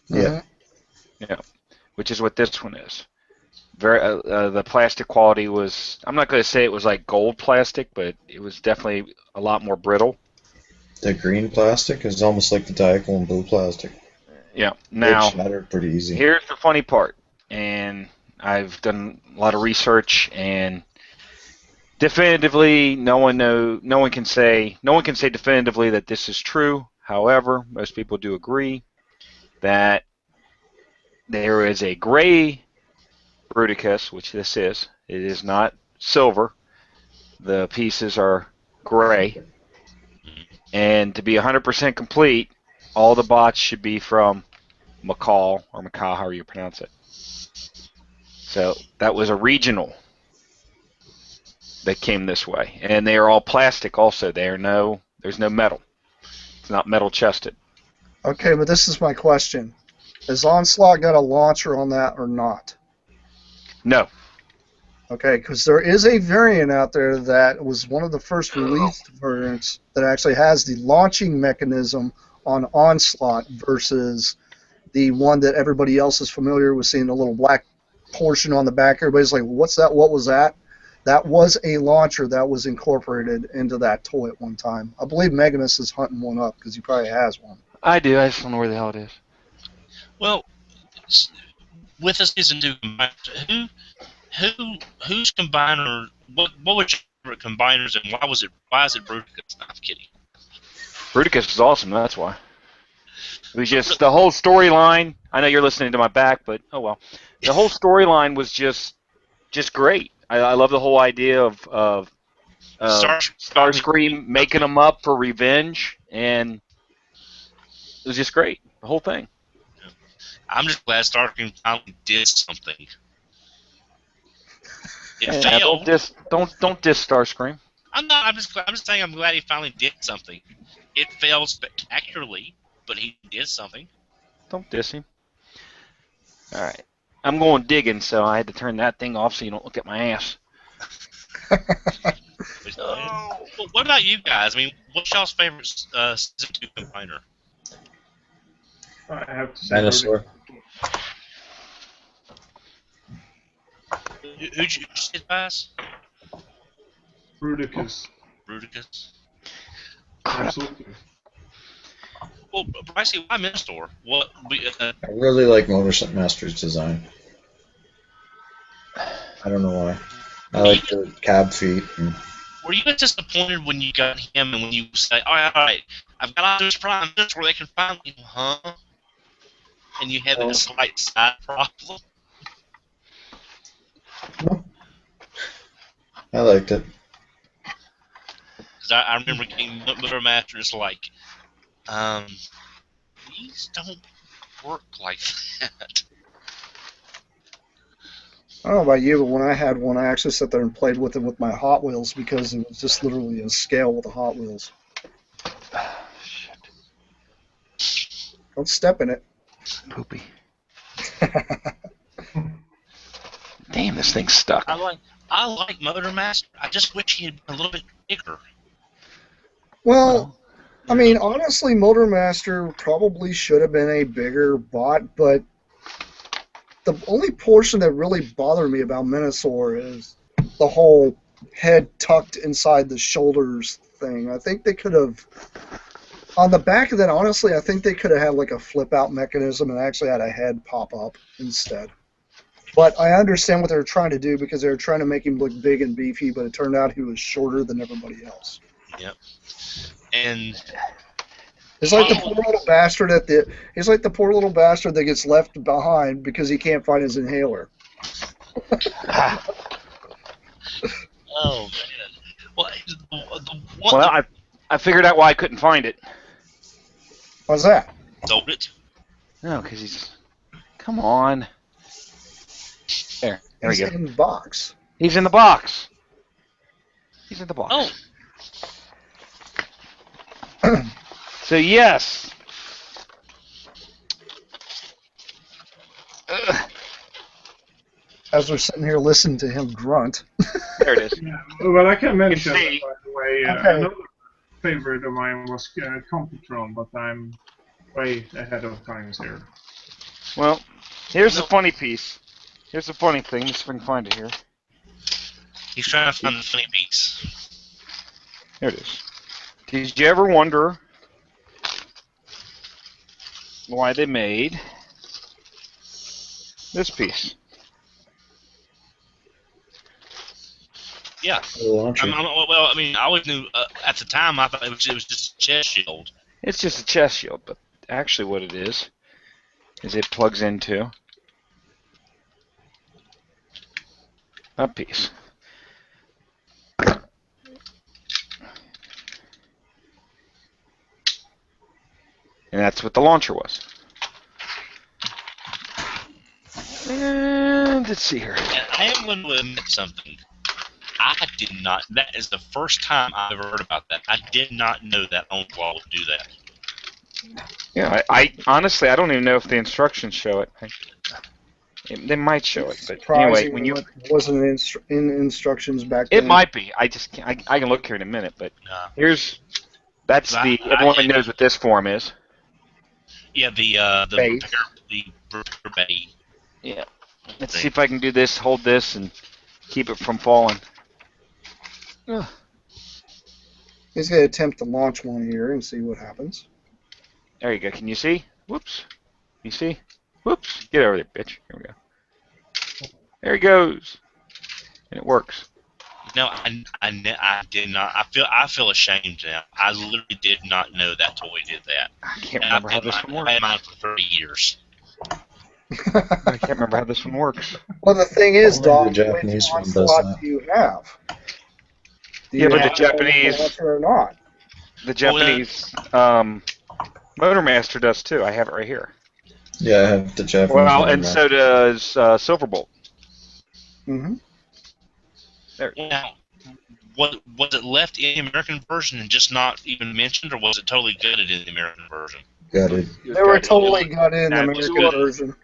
Yeah. Yeah, which is what this one is. Very, the plastic quality was, I'm not going to say it was like gold plastic, but it was definitely a lot more brittle. The green plastic is almost like the Diacle and blue plastic. Yeah. Now, it shattered pretty easy. Here's the funny part, and I've done a lot of research, and definitively, no one can say definitively that this is true. However, most people do agree that there is a gray Bruticus, which this is. It is not silver. The pieces are gray. And to be 100% complete, all the bots should be from Macau, however you pronounce it. So that was a regional that came this way. And they are all plastic also. There's no metal. It's not metal chested. Okay, but this is my question. Has Onslaught got a launcher on that or not? No. Okay, because there is a variant out there that was one of the first released variants that actually has the launching mechanism on Onslaught versus the one that everybody else is familiar with, seeing the little black portion on the back. Everybody's like, what's that? What was that? That was a launcher that was incorporated into that toy at one time. I believe Megamus is hunting one up because he probably has one. I do. I just don't know where the hell it is. Well, with the season 2 combiner, whose combiner? What was your favorite combiners, and why is it Bruticus? No, I'm kidding. Bruticus is awesome. That's why. It was just the whole storyline. I know you're listening to my back, but oh well. The whole storyline was just great. I love the whole idea of Starscream making them up for revenge, and it was just great. The whole thing. I'm just glad Starscream finally did something. It failed. Don't diss Starscream. I'm not. I'm just saying. I'm glad he finally did something. It failed spectacularly, but he did something. Don't diss him. All right. I'm going digging, so I had to turn that thing off so you don't look at my ass. What about you guys? I mean, what's y'all's favorite season 2 combiner? I have to say Dinosaur. Who'd you say, guys? Bruticus. Absolutely. Well, Brycey, why Minotaur? I really like Motorset Master's design. I don't know why. I like the cab feet. Were you disappointed when you got him and when you say, all right, I've got Optimus Prime, this where they can finally, and you had that slight side problem? No. I liked it. Because I remember getting Motor Masters like, these don't work like that. I don't know about you, but when I had one, I actually sat there and played with it with my Hot Wheels because it was just literally a scale with the Hot Wheels. Don't step in it. Poopy. Damn, this thing's stuck. I like Motor Master. I just wish he had been a little bit bigger. Well, I mean, honestly, Motor Master probably should have been a bigger bot, but the only portion that really bothered me about Minosaur is the whole head tucked inside the shoulders thing. I think they could have, on the back of that, honestly, I think they could have had like a flip-out mechanism and actually had a head pop up instead. But I understand what they were trying to do because they were trying to make him look big and beefy, but it turned out he was shorter than everybody else. Yep. And it's like the poor little bastard he's like the poor little bastard that gets left behind because he can't find his inhaler. Oh man. Well, I figured out why I couldn't find it. What's that? Sold it. No, because he's. Come on. There we go. He's in the box. He's in the box. He's in the box. Oh. So yes. As we're sitting here listening to him grunt. There it is. Yeah, well, I can mention, by see. the way, Okay. another favorite of mine was Computron, but I'm way ahead of times here. Well, here's the funny piece. Here's the funny thing. Let's see if I can find it here. He's trying to find the funny piece. There it is. Did you ever wonder why they made this piece? Yeah. Well, I mean, I always knew at the time. I thought it was just a chest shield. It's just a chest shield, but actually, what it is it plugs into a piece. And that's what the launcher was. And let's see here. And I am going to admit something. I did not. That is the first time I've ever heard about that. I did not know that OnClaw would do that. Yeah, I honestly, I don't even know if the instructions show it. They might show it, but anyway, when you wasn't in instructions back it then. might be. I just can't, I can look here in a minute, but that's everyone knows what this form is. Yeah, the Base. repair bay. Yeah. Let's see if I can do this. Hold this and keep it from falling. Ugh. He's going to attempt to launch one here and see what happens. There you go. Can you see? Whoops. You see? Whoops. Get over there, bitch. Here we go. There he goes. And it works. No, I did not. I feel ashamed now. I literally did not know that toy did that. I can't remember how this one I had works. mine for 30 years. I can't remember how this one works. Well, the thing is, Only Dog, the Japanese which one does onslaught that. do you have? Do Yeah, you but the have Japanese- a launcher or not? The Japanese Motor Master does too. I have it right here. Yeah, I have the Japanese Well, one and now. so does Silverbolt. Mm-hmm. There. Now, was it left in the American version and just not even mentioned, or was it totally gutted in the American version? Got it. They were totally gutted in the That was American good. version.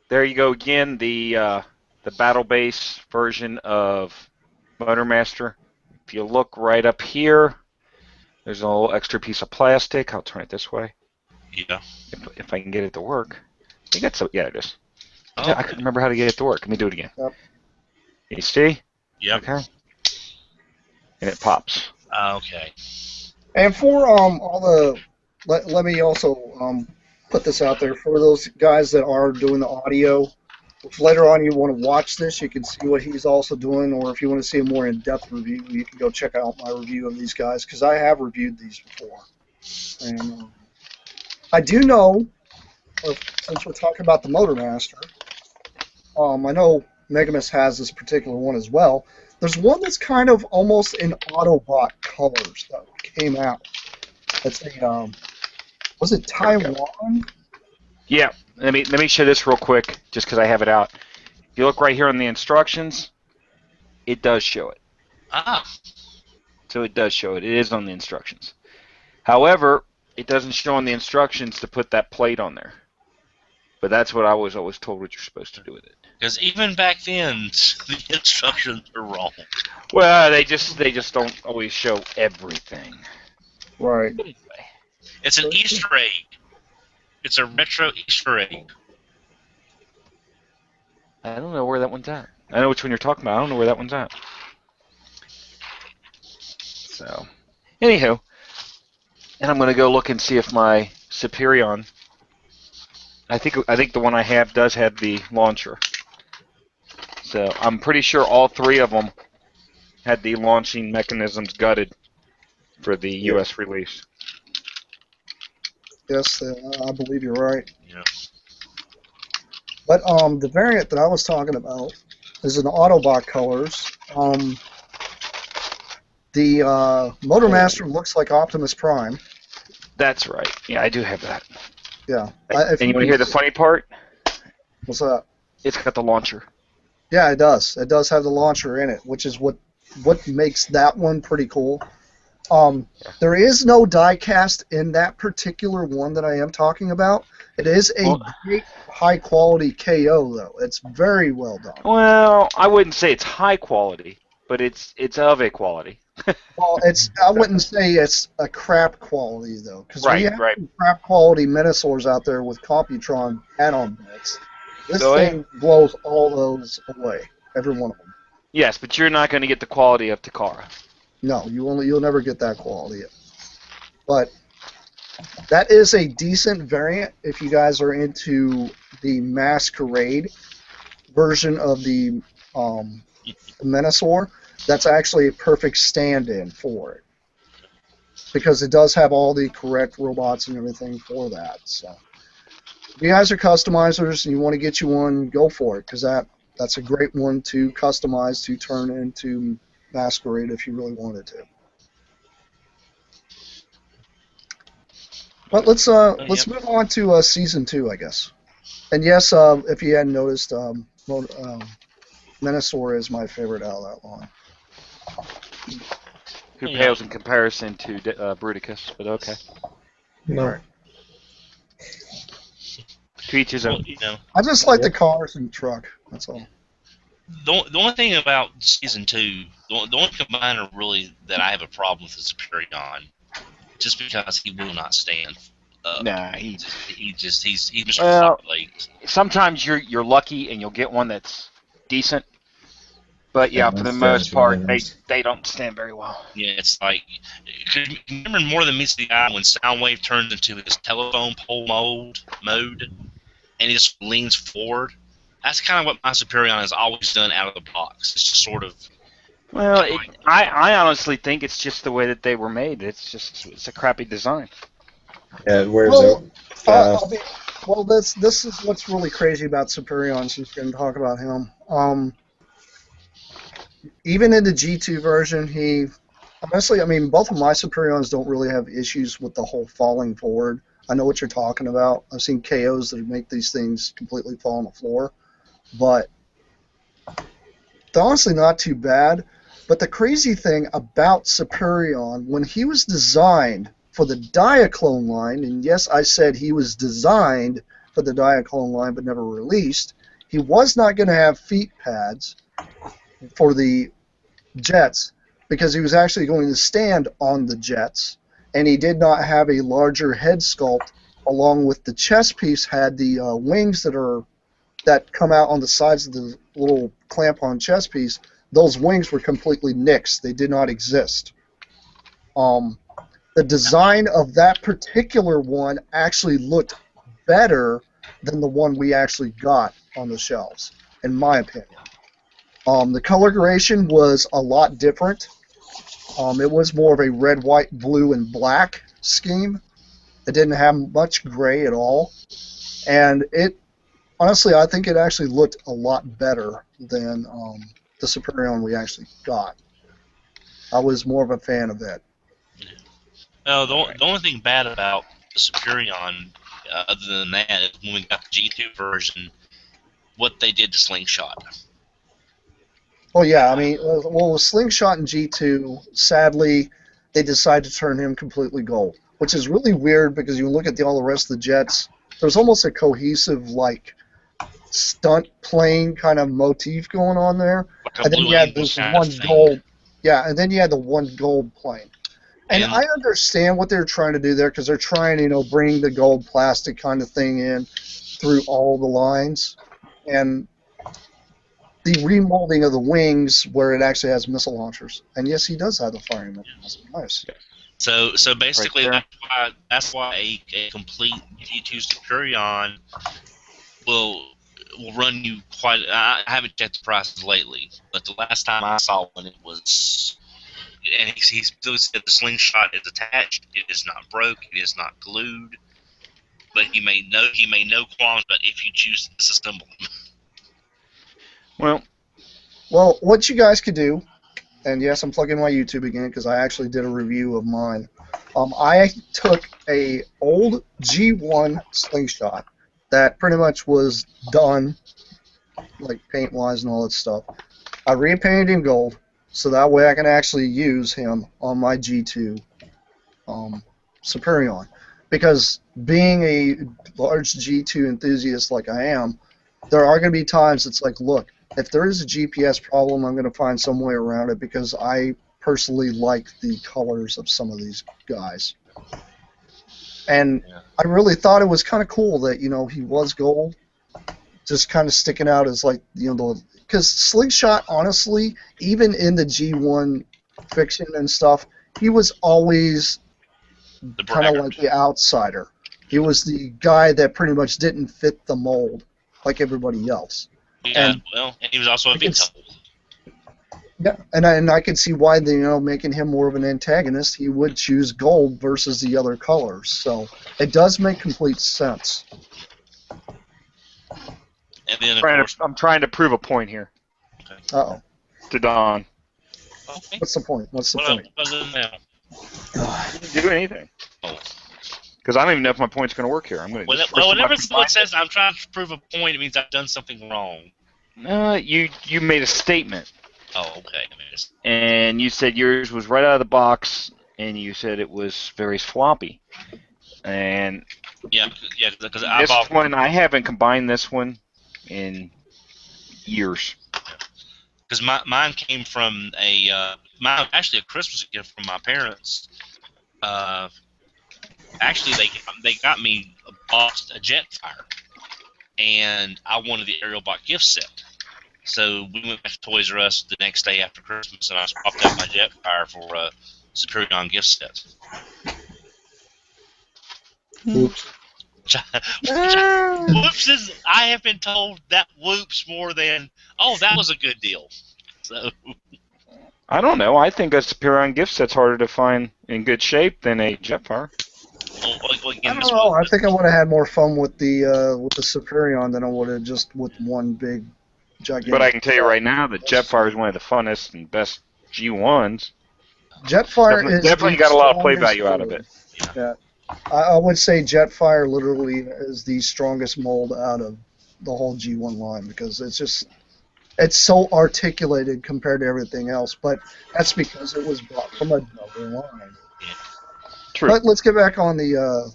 There you go again. The battle base version of Motor Master. If you look right up here, there's a little extra piece of plastic. I'll turn it this way. Yeah. If I can get it to work. I think that's yeah, it is. Oh, I couldn't remember how to get it to work. Let me do it again. Yep. You see? Yep. Okay. And it pops. Okay. And for all the, let me also put this out there for those guys that are doing the audio. If later on you want to watch this, you can see what he's also doing, or if you want to see a more in-depth review, you can go check out my review of these guys because I have reviewed these before. And I do know, since we're talking about the Motor Master, I know Megamus has this particular one as well. There's one that's kind of almost in Autobot colors that came out. It's a, was it Taiwan? Yeah. Let me show this real quick, just because I have it out. If you look right here on the instructions, it does show it. Ah. So it does show it. It is on the instructions. However, it doesn't show on the instructions to put that plate on there. But that's what I was always told what you're supposed to do with it. Because even back then, the instructions are wrong. Well, they just don't always show everything. Right. But anyway, It's an Easter egg. It's a retro Easter egg. I don't know where that one's at. I know which one you're talking about. I don't know where that one's at. So, anywho, and I'm gonna go look and see if my Superion. I think the one I have does have the launcher. So I'm pretty sure all three of them had the launching mechanisms gutted for the U.S. release. Yes, I believe you're right. Yeah. But the variant that I was talking about is in Autobot colors. The Motormaster looks like Optimus Prime. That's right. Yeah, I do have that. Yeah. And you want to hear the funny part? What's that? It's got the launcher. Yeah, it does. It does have the launcher in it, which is what makes that one pretty cool. There is no die-cast in that particular one that I am talking about. It is a great high-quality KO, though. It's very well done. Well, I wouldn't say it's high quality, but it's of a quality. Well, I wouldn't say it's a crap quality, though, because we have Right. some crap quality Minosaurs out there with Computron add-on bits. This So, thing blows all those away, every one of them. Yes, but you're not going to get the quality of Takara. No, you'll never get that quality. But that is a decent variant if you guys are into the Masquerade version of the Menasor. That's actually a perfect stand-in for it, because it does have all the correct robots and everything for that. So if you guys are customizers and you want to get you one, go for it, because that's a great one to customize to turn into Masquerade if you really wanted to. But let's move on to season 2, I guess. And yes, if you hadn't noticed, Menasor is my favorite out of that line. Who pales in comparison to Bruticus, but okay. No. To each his own. You know, I just like the cars and truck. That's all. the only thing about season 2, the only combiner really that I have a problem with is Superion, just because he will not stand up. Nah, he's Mr. Well, Late. sometimes you're lucky and you'll get one that's decent. But yeah, for the That's most part, nice. they don't stand very well. Yeah, it's like, remember in More Than Meets the Eye when Soundwave turns into his telephone pole mode, and he just leans forward? That's kind of what my Superion has always done out of the box. It's just sort of... Well, I honestly think it's just the way that they were made. It's a crappy design. Yeah, it wears out fast. This is what's really crazy about Superion, since we're going to talk about him. Even in the G2 version, honestly, I mean, both of my Superions don't really have issues with the whole falling forward. I know what you're talking about. I've seen KOs that make these things completely fall on the floor. But they're honestly not too bad. But the crazy thing about Superion, when he was designed for the Diaclone line, and yes, I said he was designed for the Diaclone line but never released, he was not going to have feet pads for the jets, because he was actually going to stand on the jets, and he did not have a larger head sculpt. Along with the chest piece had the wings that come out on the sides of the little clamp-on chest piece. Those wings were completely nixed. They did not exist. The design of that particular one actually looked better than the one we actually got on the shelves, in my opinion. The color gradation was a lot different. It was more of a red, white, blue, and black scheme. It didn't have much gray at all. And honestly, I think it actually looked a lot better than the Superion we actually got. I was more of a fan of that. The only thing bad about the Superion, other than that, is when we got the G2 version, what they did to Slingshot. Well, yeah, I mean, with Slingshot and G2, sadly, they decided to turn him completely gold. which is really weird because you look at all the rest of the jets. There's almost a cohesive like stunt plane kind of motif going on there, Like a and then Blue you had Angels this kind one of thing. gold. Yeah, and then you had the one gold plane. And And- I understand what they're trying to do there because they're trying to, bring the gold plastic kind of thing in through all the lines. And the remolding of the wings where it actually has missile launchers. And yes, he does have the firing mechanism. Nice. So basically, Right that's why a complete G2 Superion will run you quite. I haven't checked the prices lately, but the last time I saw one, it was. And he still said the slingshot is attached. It is not broke. It is not glued. But he made no qualms. But if you choose to disassemble them, Well, what you guys could do, and yes, I'm plugging my YouTube again because I actually did a review of mine. I took a old G1 slingshot that pretty much was done, like paint-wise and all that stuff. I repainted him gold, so that way I can actually use him on my G2 Superion. Because being a large G2 enthusiast like I am, there are going to be times it's like, look, if there is a GPS problem, I'm going to find some way around it because I personally like the colors of some of these guys. And I really thought it was kind of cool that, he was gold, just kind of sticking out as like, because Slingshot, honestly, even in the G1 fiction and stuff, he was always the kind of like the outsider. He was the guy that pretty much didn't fit the mold like everybody else. Yeah, and he was also a veto. Yeah, and I could see why they, making him more of an antagonist, he would choose gold versus the other colors. So it does make complete sense. And then, of course, I'm trying to prove a point here Uh-oh. to Don. okay. What's the point? What's the What point? was it now? Didn't do anything. Oh. Because I don't even know if my point's going to work here. I'm going to. Well, whenever someone says I'm trying to prove a point, it means I've done something wrong. You made a statement, Oh, okay. and you said yours was right out of the box, and you said it was very floppy. And Yeah, because I this bought one, I haven't combined this one in years. because mine came from actually a Christmas gift from my parents. Actually, they got me a Jetfire, and I wanted the Aerialbot gift set. So we went back to Toys R Us the next day after Christmas, and I swapped out my Jetfire for a Superion gift set. Oops. Whoops is, I have been told that whoops more than, oh, that was a good deal. So I don't know. I think a Superion gift set's harder to find in good shape than a Jetfire. I don't know. I think I would have had more fun with the Superion than I would have just with one big gigantic. But I can tell you right now that Jetfire is one of the funnest and best G1s. Jetfire is definitely got a lot of play value out of it. Yeah. I would say Jetfire literally is the strongest mold out of the whole G1 line because it's so articulated compared to everything else, but that's because it was brought from another line. True. But let's get back on the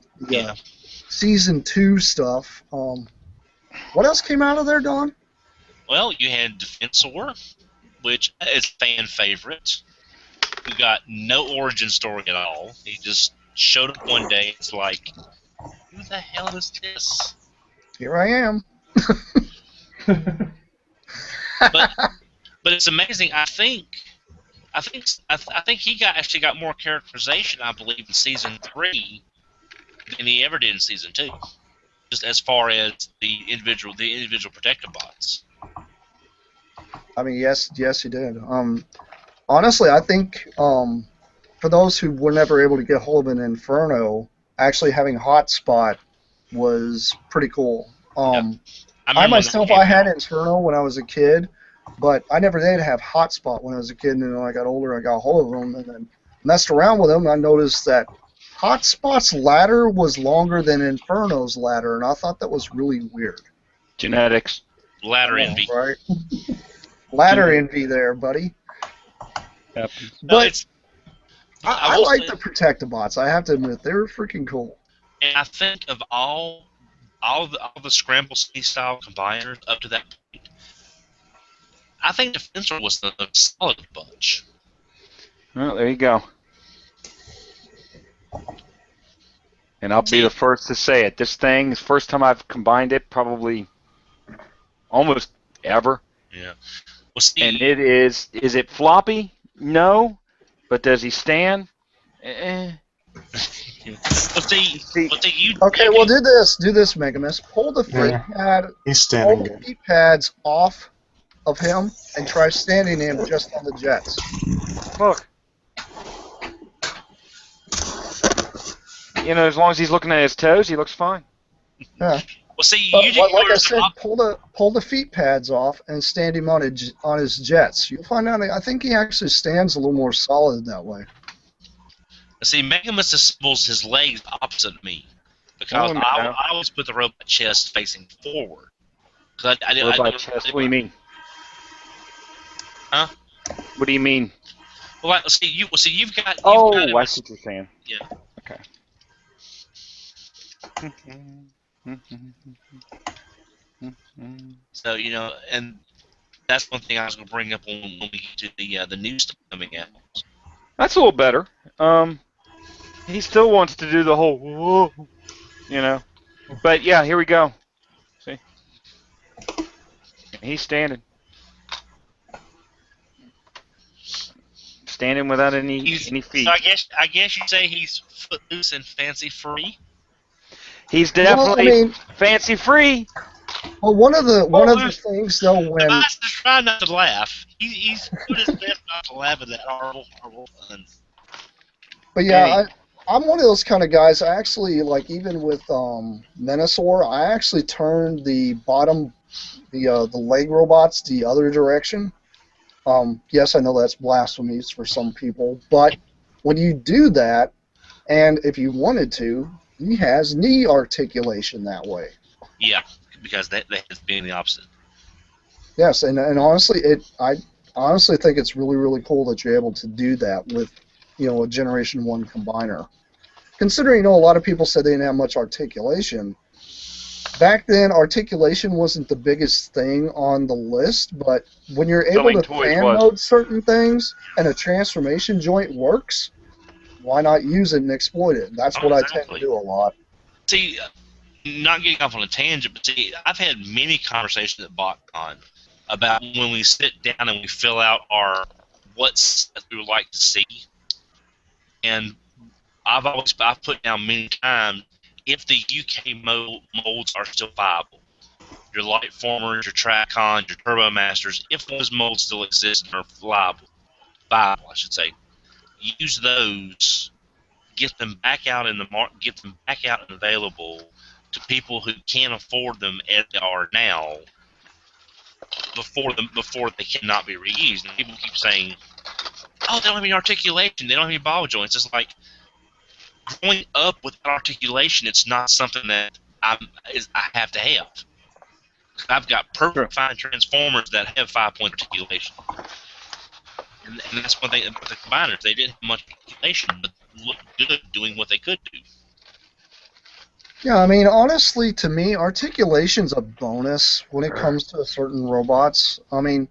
Season 2 stuff. What else came out of there, Don? Well, you had Defensor, which is fan favorite. We got no origin story at all. He just showed up one day. It's like, who the hell is this? Here I am. But it's amazing. I think he actually got more characterization, I believe, in Season 3 than he ever did in Season 2. Just as far as the individual protective bots. I mean, yes, he did. Honestly, I think for those who were never able to get hold of an Inferno, actually having Hotspot was pretty cool. I myself, I had Inferno when I was a kid, but I never did have Hotspot when I was a kid. And when I got older, I got hold of them and then messed around with them. And I noticed that Hotspot's ladder was longer than Inferno's ladder, and I thought that was really weird. Genetics. Ladder envy. Right? Ladder envy there, buddy. Yep. But I will like say- the Protectobots. I have to admit, they're freaking cool. And I think of all the Scramble City style combiners up to that point, I think Defensor was the solid bunch. Well, there you go. And I'll be the first to say it. This thing, first time I've combined it, probably almost ever. Yeah. Well, see, And it is it floppy? No. But does he stand? Eh. you. Okay, well, do this, Megamus. Pull the feet pad, He's pull standing the good. feet pads off of him, and try standing him just on the jets. Look. You know, as long as he's looking at his toes, he looks fine. Yeah. Well, see, But you didn't like I notice said, pull the feet pads off and stand him on his jets. You'll find out. I think he actually stands a little more solid that way. See, Megamus assembles his legs opposite of me because I always put the robot chest facing forward. Robot chest? What do you mean? Huh? What do you mean? Well, you've got. I see what you're saying. Yeah. Okay. So and that's one thing I was going to bring up when we get to the new stuff coming out. That's a little better. He still wants to do the whole, whoa, But yeah, here we go. See, he's standing without any feet. So I guess you say he's footloose and fancy free. He's definitely fancy free. Well, one of the things though, when I just try not to laugh. He's doing his best not to laugh at that horrible fun. But yeah, I'm one of those kind of guys. I actually, like, even with Menasor, I actually turned the leg robots the other direction. Yes, I know that's blasphemy for some people, but when you do that, and if you wanted to, he has knee articulation that way. Yeah, because that has been the opposite. Yes, and honestly, I honestly think it's really, really cool that you're able to do that with, a Generation 1 combiner. Considering, a lot of people said they didn't have much articulation. Back then, articulation wasn't the biggest thing on the list, but when you're able to fan mode certain things and a transformation joint works, why not use it and exploit it? That's what I tend to do a lot. See, not getting off on a tangent, but see, I've had many conversations at BotCon about when we sit down and we fill out our what's that we would like to see. And I've put down many times if the UK molds are still viable. Your Lightformers, your Tracons, your Turbo Masters, if those molds still exist and are viable, I should say, use those, get them back out in the market, get them back out and available to people who can't afford them as they are now, before they cannot be reused. And people keep saying, "Oh, they don't have any articulation. They don't have any ball joints." It's like, growing up without articulation, it's not something that I have to have. I've got perfect fine transformers that have 5-point articulation, and that's one thing with the combiners. They didn't have much articulation, but looked good doing what they could do. Yeah, I mean, honestly, to me, articulation's a bonus when it comes to certain robots. I mean,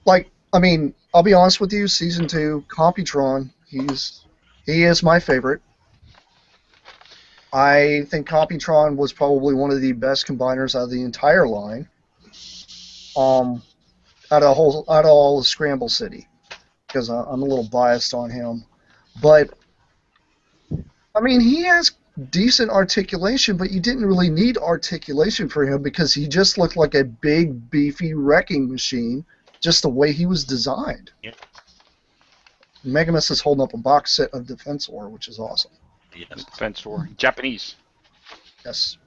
I'll be honest with you, Season 2, Computron, he is my favorite. I think Computron was probably one of the best combiners out of the entire line. Out of all of Scramble City, because I'm a little biased on him. But I mean, he has decent articulation, but you didn't really need articulation for him because he just looked like a big, beefy wrecking machine, just the way he was designed. Yeah. Megamus is holding up a box set of Defensor, which is awesome. Yes. Defensor. Japanese. Yes.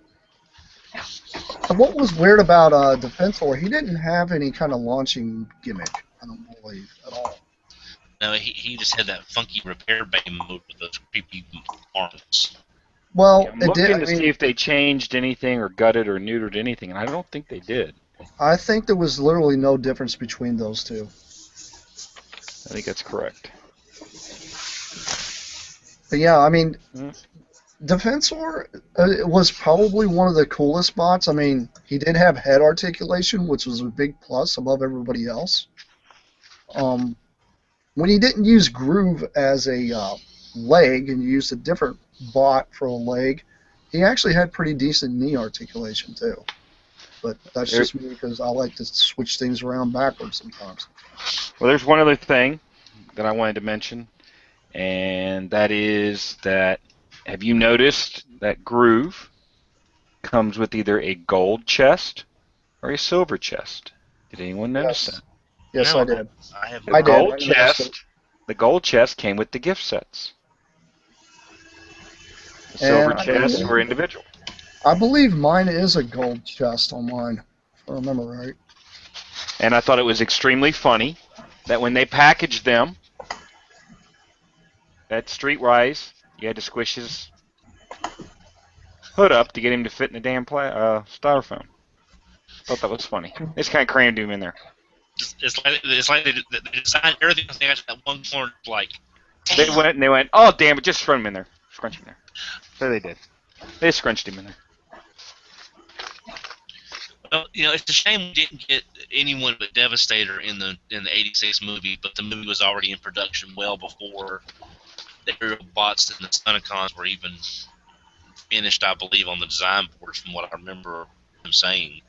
And what was weird about Defensor, he didn't have any kind of launching gimmick, I don't believe, at all. No, he just had that funky repair bay mode with those creepy arms. Well, I'm looking to see if they changed anything or gutted or neutered anything, and I don't think they did. I think there was literally no difference between those two. I think that's correct. But yeah, I mean, Mhm. Defensor was probably one of the coolest bots. I mean, he did have head articulation, which was a big plus above everybody else. Um, when he didn't use Groove as a leg and used a different bot for a leg, he actually had pretty decent knee articulation too. But that's There- just me because I like to switch things around backwards sometimes. Well, there's one other thing that I wanted to mention, and that is that have you noticed that Groove comes with either a gold chest or a silver chest? Did anyone notice Yes, that? yes, No, I did. I have The I not. did. gold I noticed it. chest, the gold chest came with the gift sets. The silver And chests were individual. I believe mine is a gold chest on mine, if I remember right. And I thought it was extremely funny that when they packaged them at Streetwise, you had to squish his hood up to get him to fit in the damn styrofoam. Thought that was funny. They just kind of crammed him in there. It's like they designed everything. They got to that one corner, like, They damn. went and they went, oh damn it, just scrunch him in there. Scrunch him in there. So they did. They scrunched him in there. Well, it's a shame we didn't get anyone but Devastator in the '86 movie, but the movie was already in production well before the aerial bots and the Stunticons were even finished, I believe, on the design board, from what I remember him saying.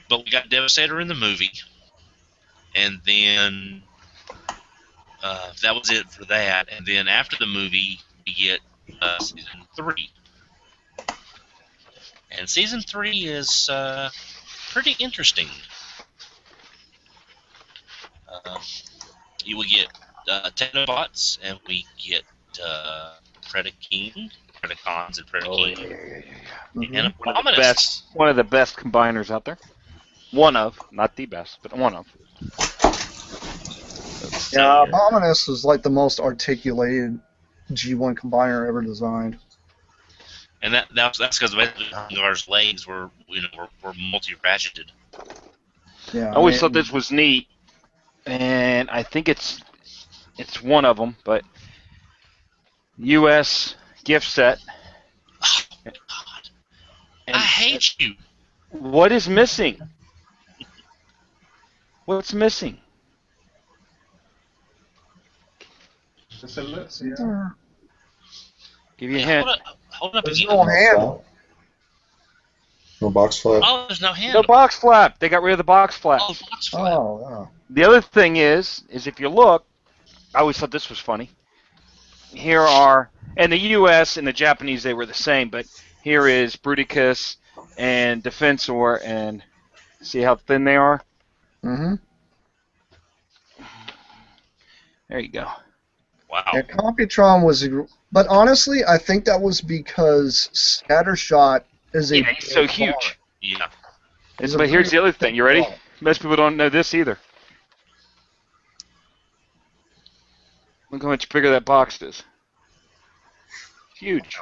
But we got Devastator in the movie, and then that was it for that. And then after the movie, we get season 3. And season 3 is pretty interesting. You will get Technobots, and we get Predacons, and Predaking, and Abominus. One of the best combiners out there. One of, not the best, but one of. Yeah, Abominus is like the most articulated G1 combiner ever designed. And that's because Hungar's legs were multi-ratcheted. Yeah, I always thought this was neat, and I think it's one of them, but U.S. gift set. Oh, God. I hate you. What is missing? What's missing? Just a list, yeah. Give you a hint. Hold up There's again. no handle. No box flap. Oh, there's no handle. No box flap. They got rid of the box flap. Oh, box flap. Oh, yeah. The other thing is if you look, I always thought this was funny. Here are, and the U.S. and the Japanese, they were the same, but here is Bruticus and Defensor, and see how thin they are? Mm-hmm. There you go. Wow. Yeah, Computron was, but honestly, I think that was because Scattershot is a Yeah, he's so huge. Yeah. But here's the other thing. You ready? Most people don't know this either. Look how much bigger that box is. Huge.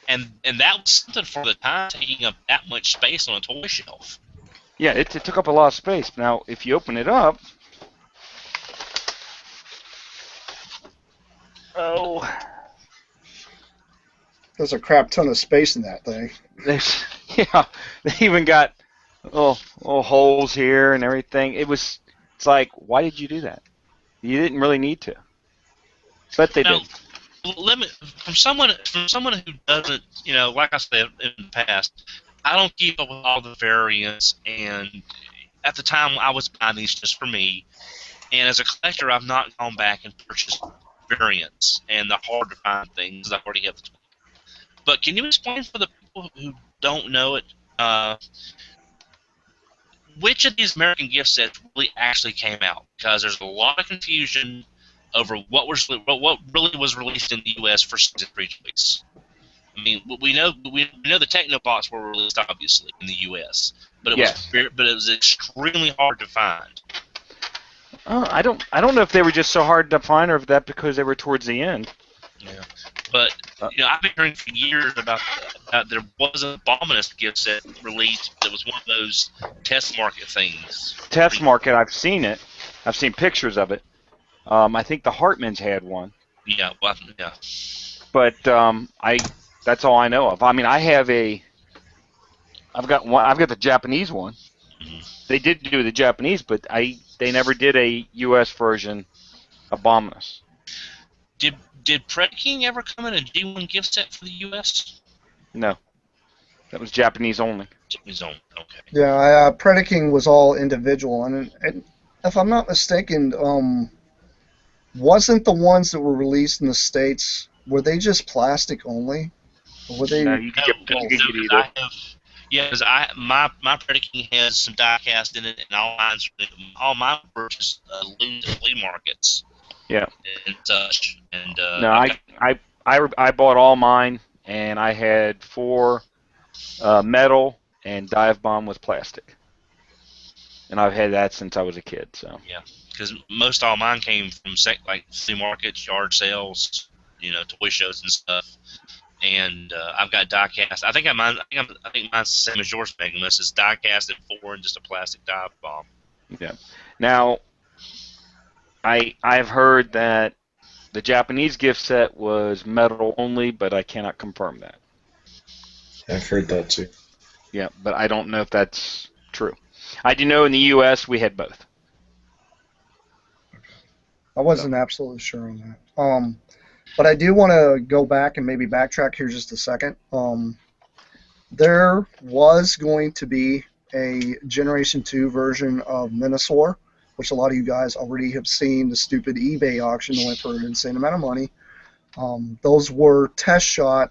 And that was something for the time, taking up that much space on a toy shelf. Yeah, it took up a lot of space. Now, if you open it up, There's a crap ton of space in that thing. they even got little holes here and everything. It's like, why did you do that? You didn't really need to. But they did. From someone who doesn't, like I said in the past, I don't keep up with all the variants, and at the time I was buying these just for me, and as a collector I've not gone back and purchased variants and the hard to find things. I already have the 20. But can you explain for the people who don't know it, which of these American gift sets really actually came out? Because there's a lot of confusion over what really was released in the U.S. for season 3 release. I mean, we know the Technobots were released obviously in the U.S., but it was extremely hard to find. I don't know if they were just so hard to find, or if that because they were towards the end. Yeah, but I've been hearing for years about there was an Abominus gift set released that was one of those test market things. Test market, I've seen it. I've seen pictures of it. I think the Hartmans had one. Yeah, well, yeah. But that's all I know of. I mean, I've got the Japanese one. Mhm. They did do the Japanese, but they never did a U.S. version Abominus. Did Predaking ever come in a G1 gift set for the U.S.? No, that was Japanese only. His own. Okay. Yeah, Predaking was all individual, and if I'm not mistaken, wasn't the ones that were released in the States, were they just plastic only? Or were No, they you could No, get both? you could get because either. I have. Yeah, because my Predaking has some die cast in it, and all mine were just loot at flea markets Yeah. and such. And No, I've got. I bought all mine, and I had 4 metal, and Dive Bomb was plastic, and I've had that since I was a kid. So Yeah, because most all mine came from like flea markets, yard sales, toy shows and stuff. And I've got die cast. I think mine's the same as yours, Magnus. It's die cast at 4 and just a plastic dive bomb. yeah. Now I've heard that the Japanese gift set was metal only, but I cannot confirm that. I've heard that too. Yeah, but I don't know if that's true. I do know in the U.S. we had both. I wasn't absolutely sure on that. But I do want to go back and maybe backtrack here just a second. There was going to be a Generation 2 version of Minosaur, which a lot of you guys already have seen the stupid eBay auction that went for an insane amount of money. Those were test shot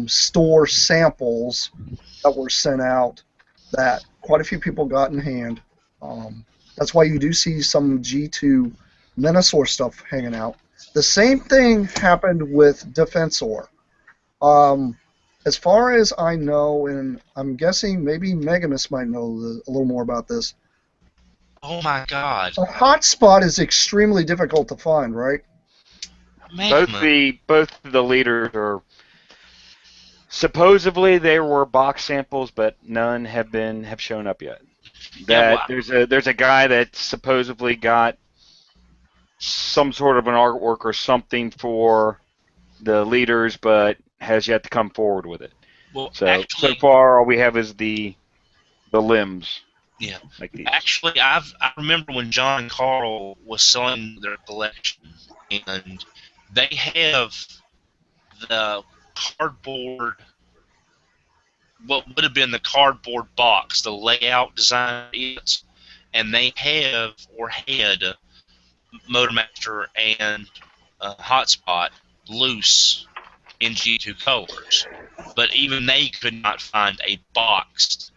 store samples that were sent out that quite a few people got in hand. That's why you do see some G2 Minosaur stuff hanging out. The same thing happened with Defensor. Um, as far as I know, and I'm guessing maybe Megamus might know a little more about this, Oh my God, a hotspot is extremely difficult to find, right? Magnus! Both the leaders are supposedly they were box samples, but none have shown up yet. Yeah, well, That there's a guy that supposedly got some sort of an artwork or something for the leaders, but has yet to come forward with it. So actually, far, all we have is the limbs, yeah, like these. actually, I remember when John and Carl was selling their collection, and they have the cardboard, what would have been the cardboard box, the layout design is, and they have or had Motormaster and Hotspot loose in G2 colors, but even they could not find a boxed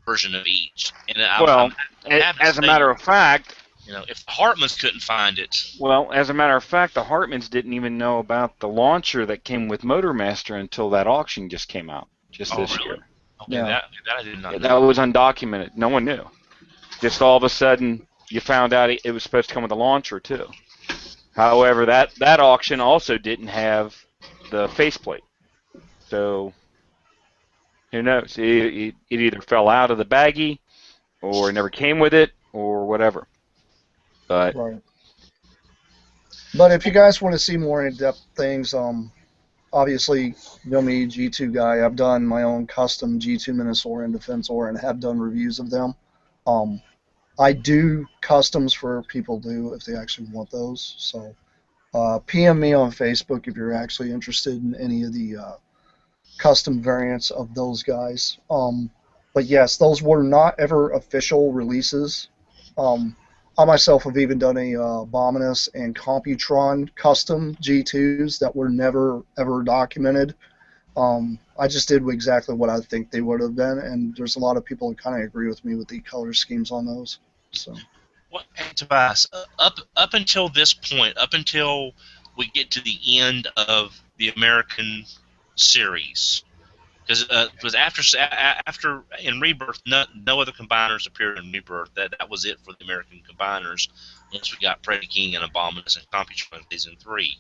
version of each. And Well, I'm happy to as a say, matter of fact, if the Hartmans couldn't find it, the Hartmans didn't even know about the launcher that came with Motormaster until that auction just came out just oh this really? year. Okay, Yeah. that I did not Yeah, know. that was undocumented. No one knew. Just all of a sudden, you found out it was supposed to come with a launcher too. However, that auction also didn't have the faceplate. So who knows? It either fell out of the baggie, or never came with it, or whatever. But Right. But if you guys want to see more in-depth things, obviously, you know me, G2 guy. I've done my own custom G2 Minosaur and Defensor and have done reviews of them. I do customs for people do if they actually want those. So PM me on Facebook if you're actually interested in any of the custom variants of those guys. But yes, those were not ever official releases. I myself have even done a Abominus and Computron custom G2s that were never ever documented. I just did exactly what I think they would have been, and there's a lot of people that kind of agree with me with the color schemes on those. So. What, Tobias, up until this point, up until we get to the end of the American series, because after in Rebirth, no other combiners appeared in Rebirth. That was it for the American combiners. Once we got Predaking and Abominus and Computron in season 3,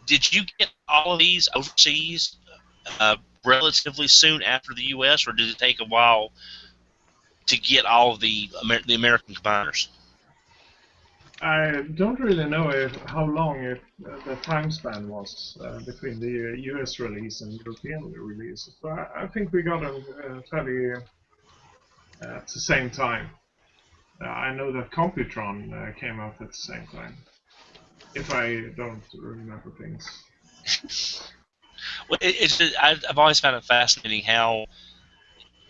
did you get all of these overseas relatively soon after the U.S., or did it take a while to get all of the American combiners? I don't really know how long the time span was between the US release and European release, but I think we got them fairly at the same time. I know that Computron came out at the same time, if I don't remember things. Well, it's just, I've always found it fascinating how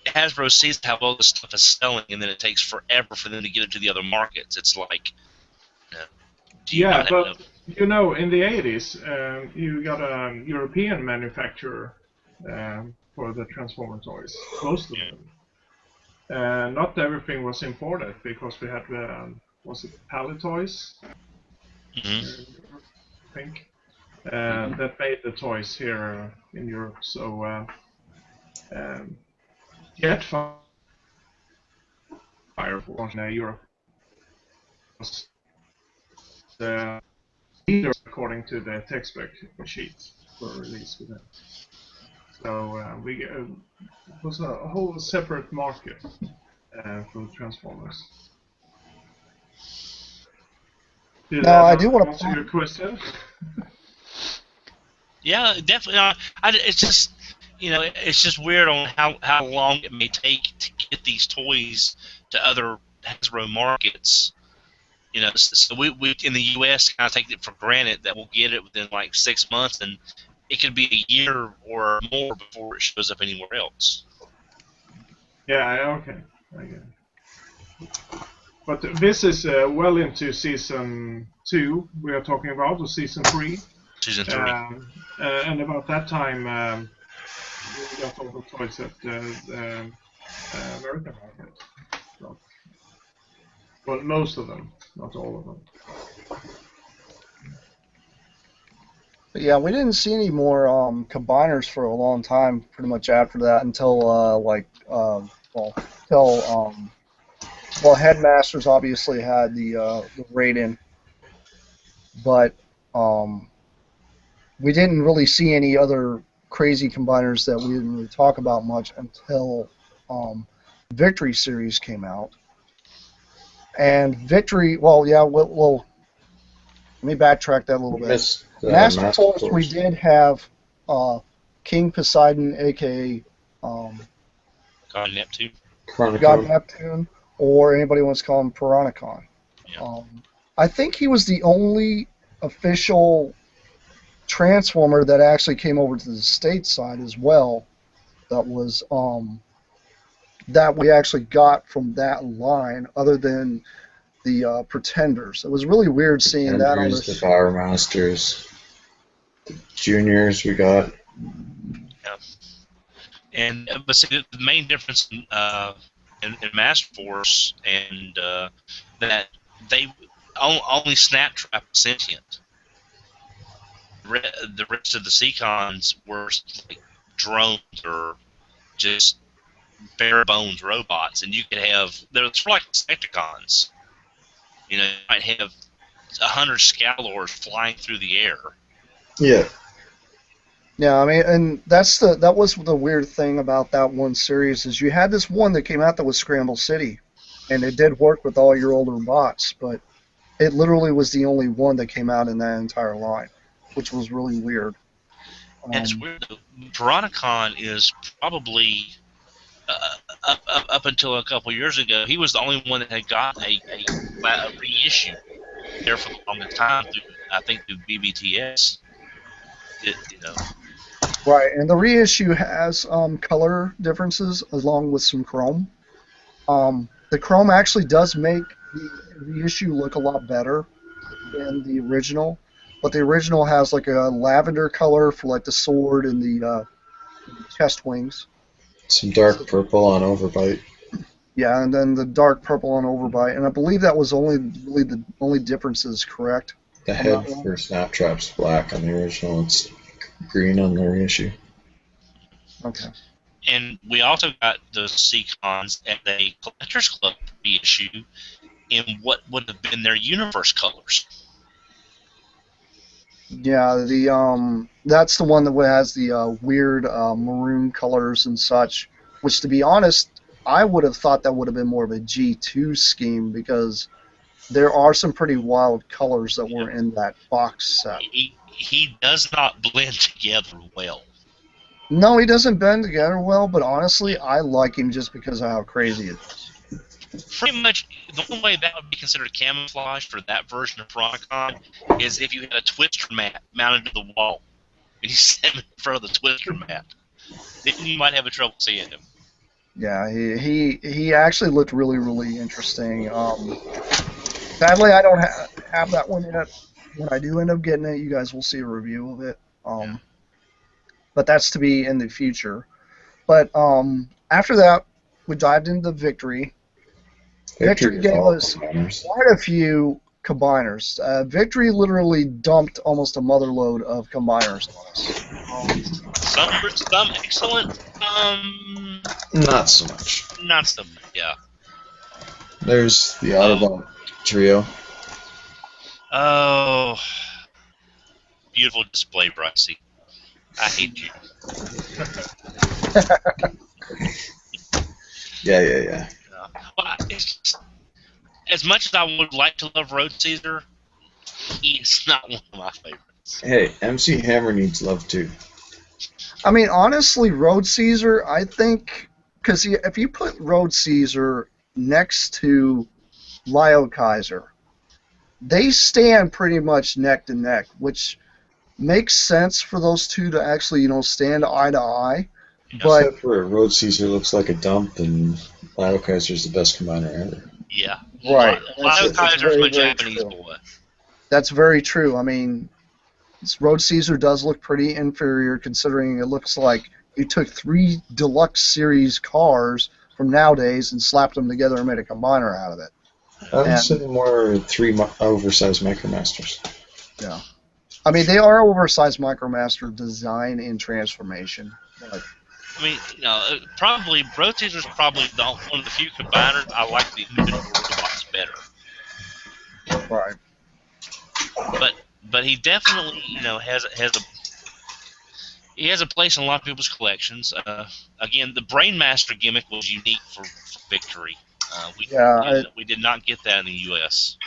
Hasbro sees how well this stuff is selling, and then it takes forever for them to get it to the other markets. It's like, do you Yeah, not but have in the 80s, you got a European manufacturer for the Transformer toys, most of them. Not everything was imported because we had, was it Palitoys? I think. That made the toys here in Europe. So Jetfire was in Europe was the leader according to the tech spec sheet for release with them. So it was a whole separate market for Transformers. Did Now, I that do want to answer your question? Yeah, definitely. It's just, it's just weird on how long it may take to get these toys to other Hasbro markets. So we in the U.S. kind of take it for granted that we'll get it within like 6 months, and it could be a year or more before it shows up anywhere else. Yeah, okay. I get it. But this is well into season 2 we are talking about, or season 3. Season 3. And about that time, we got all the toys at the American market. So, well, most of them, not all of them. But yeah, we didn't see any more combiners for a long time. Pretty much after that, until Headmasters obviously had the raid-in, but we didn't really see any other crazy combiners that we didn't really talk about much until Victory series came out. And Victory, well, let me backtrack that a little bit. Master Force, we did have King Poseidon, aka God Neptune. God Neptune, or anybody wants to call him Piranacon. Yeah. I think he was the only official Transformer that actually came over to the stateside as well. That was that we actually got from that line, other than the Pretenders. It was really weird seeing that on the Power Masters, the Juniors we got. Yeah. And but see, the main difference in Master Force and that they only Snaptrap sentient. The rest of the Seacons were like drones or just bare bones robots, and you could have they're like Insecticons. You might have 100 Scalors flying through the air. Yeah. Yeah, I mean, and that was the weird thing about that one series is you had this one that came out that was Scramble City, and it did work with all your older bots, but it literally was the only one that came out in that entire line, which was really weird. And it's weird. Piranacon is probably up until a couple years ago, he was the only one that had got a reissue there for the longest time. I think through BBTS. Right, and the reissue has color differences along with some chrome. The chrome actually does make the reissue look a lot better than the original, but the original has like a lavender color for like the sword and the chest wings. Some dark purple on Overbite. Yeah, and then the dark purple on Overbite, and I believe that was really the only differences, correct? The head for Snaptrap's black on the original. It's green on the reissue. Okay. And we also got the Seacons at a Collectors Club reissue in what would have been their universe colors. Yeah, that's the one that has the weird maroon colors and such. Which, to be honest, I would have thought that would have been more of a G2 scheme because there are some pretty wild colors that were in that box set. He does not blend together well. No, he doesn't bend together well, but honestly, I like him just because of how crazy it is. Pretty much, the only way that would be considered camouflage for that version of Chronicon is if you had a twister mat mounted to the wall, and you set him in front of the twister mat. Then you might have a trouble seeing him. Yeah, he actually looked really, really interesting. Sadly, I don't have that one yet. When I do end up getting it, you guys will see a review of it. But that's to be in the future. But after that, we dived into Victory. Victory is gave all us combiners. quite a few combiners. Victory literally dumped almost a motherload of combiners on us. Some excellent, Not so much. not so much. Yeah. There's the Autobot trio. Oh, beautiful display, Brycey. I hate you. Yeah. Well, as much as I would like to love Road Caesar, he is not one of my favorites. Hey, MC Hammer needs love too. I mean, honestly, Road Caesar, I think, because if you put Road Caesar next to Lyle Kaiser, they stand pretty much neck to neck, which makes sense for those two to actually, stand eye to eye. But Except for Road Caesar looks like a dump, and Lyle Kaiser's the best combiner ever. Yeah. Right. Lyle Kaiser's very, my very Japanese true. boy. That's very true. I mean, Road Caesar does look pretty inferior considering it looks like you took 3 deluxe series cars from nowadays and slapped them together and made a combiner out of it. I would say more 3 oversized Micromasters. Yeah. I mean, they are oversized Micromaster design and transformation. But I mean, probably Road Caesar's probably one of the few combiners I like the individual robots better. right. But he definitely, has a place in a lot of people's collections. Again, the Brainmaster gimmick was unique for Victory. We did not get that in the U.S.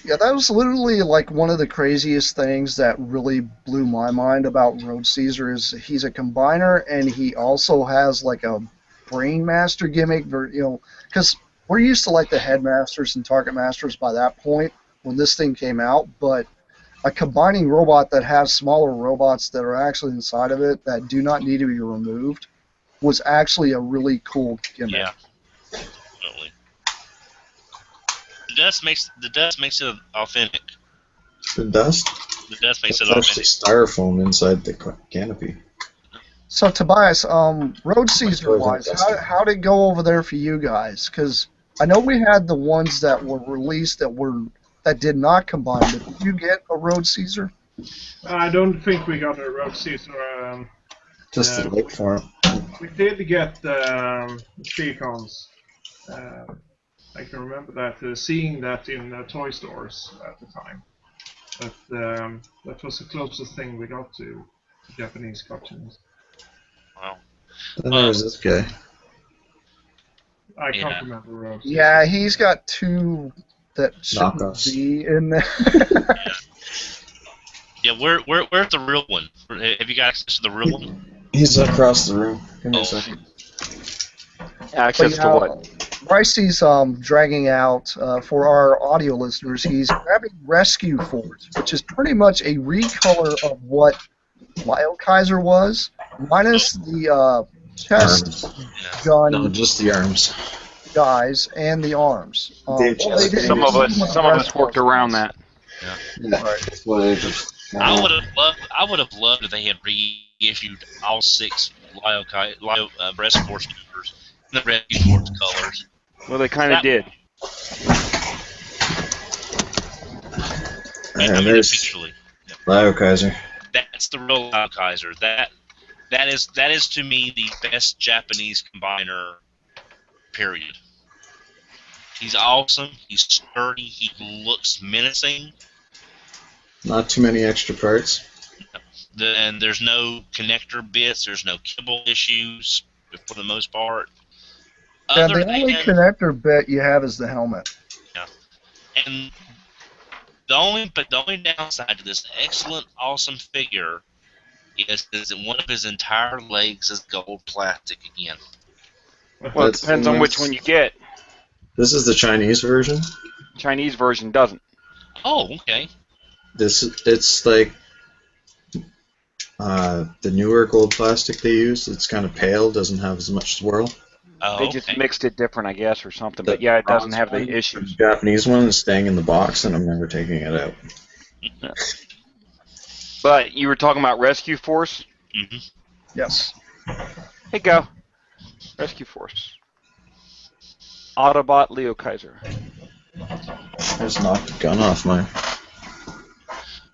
Yeah, that was literally like one of the craziest things that really blew my mind about Road Caesar is he's a combiner and he also has like a Brainmaster gimmick, because we're used to like the Headmasters and Target Masters by that point when this thing came out, but a combining robot that has smaller robots that are actually inside of it that do not need to be removed was actually a really cool gimmick. Yeah, definitely. The dust makes it authentic. The dust? The dust makes It's it actually authentic. styrofoam inside the canopy. So Tobias, Road Caesar wise, how did it go over there for you guys? Because I know we had the ones that were released that did not combine, but did you get a Road Caesar? I don't think we got a Road Caesar. Just to look for him. We did get Speedcons. I can remember that, seeing that in toy stores at the time. But that was the closest thing we got to Japanese cartoons. Wow. Then there's this guy. I can't remember Road Caesar. Yeah, he's got 2 that shouldn't Knockoffs. be in there. Yeah, where's the real one? Have you got access to the real one? He's across the room. Give me Oh. a second. Access to what? Brycey's dragging out, for our audio listeners, he's grabbing Rescue Force, which is pretty much a recolor of what Lyle Kaiser was, minus the chest gun No, just the arms. guys and the arms. Some of us worked around that. Yeah. That's what I just. I would have loved if they had reissued all 6 Lyle Breast Force members in the Rescue Force colors. Well, they kind of did. And there's Officially. Lyle Kaiser. That's the real Lyle Kaiser. That is to me the best Japanese combiner. Period. He's awesome. He's sturdy. He looks menacing. Not too many extra parts. And there's no connector bits. There's no kibble issues for the most part. Yeah, the only connector bit you have is the helmet. And the only downside to this excellent, awesome figure is that one of his entire legs is gold plastic again. Well, it That's- depends on which one you get. This is the Chinese version. Chinese version doesn't. Oh, okay. It's like the newer gold plastic they use. It's kind of pale, doesn't have as much swirl. Oh, They just okay. mixed it different, I guess, or something. The But yeah, it doesn't have bronze the one, issues. The Japanese one is staying in the box, and I'm never taking it out. But you were talking about Rescue Force? Hmm. Yes. Hey, go. Rescue Force. Autobot Leo Kaiser. I just knocked the gun off mine.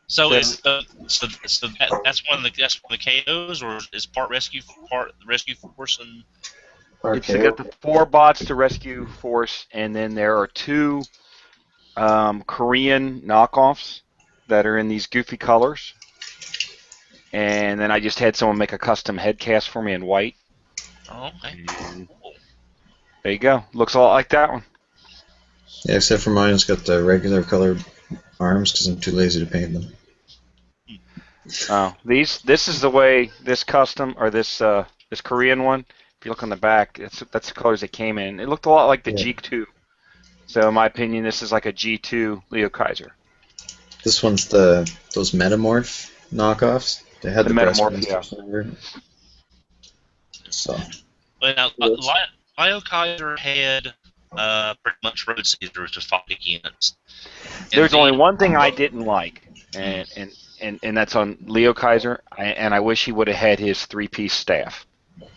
So So- is that's one of the KOs, or is part Rescue Force and It's got the 4 bots to Rescue Force, and then there are 2 Korean knockoffs that are in these goofy colors. And then I just had someone make a custom head cast for me in white. oh, okay. And there you go. Looks a lot like that one. Yeah, except for mine, it's got the regular colored arms because I'm too lazy to paint them. Oh, this is the way this custom or this Korean one. If you look on the back, that's the colors it came in. It looked a lot like the Yeah. G2. So in my opinion, this is like a G2 Leo Kaiser. This one's those Metamorph knockoffs. They had The the, breast Metamorph, yeah. over. So But now, Yes. Leo Kaiser had pretty much Road Caesar to fight against. And There's then- only one thing I didn't like, and that's on Leo Kaiser. And I wish he would have had his 3-piece staff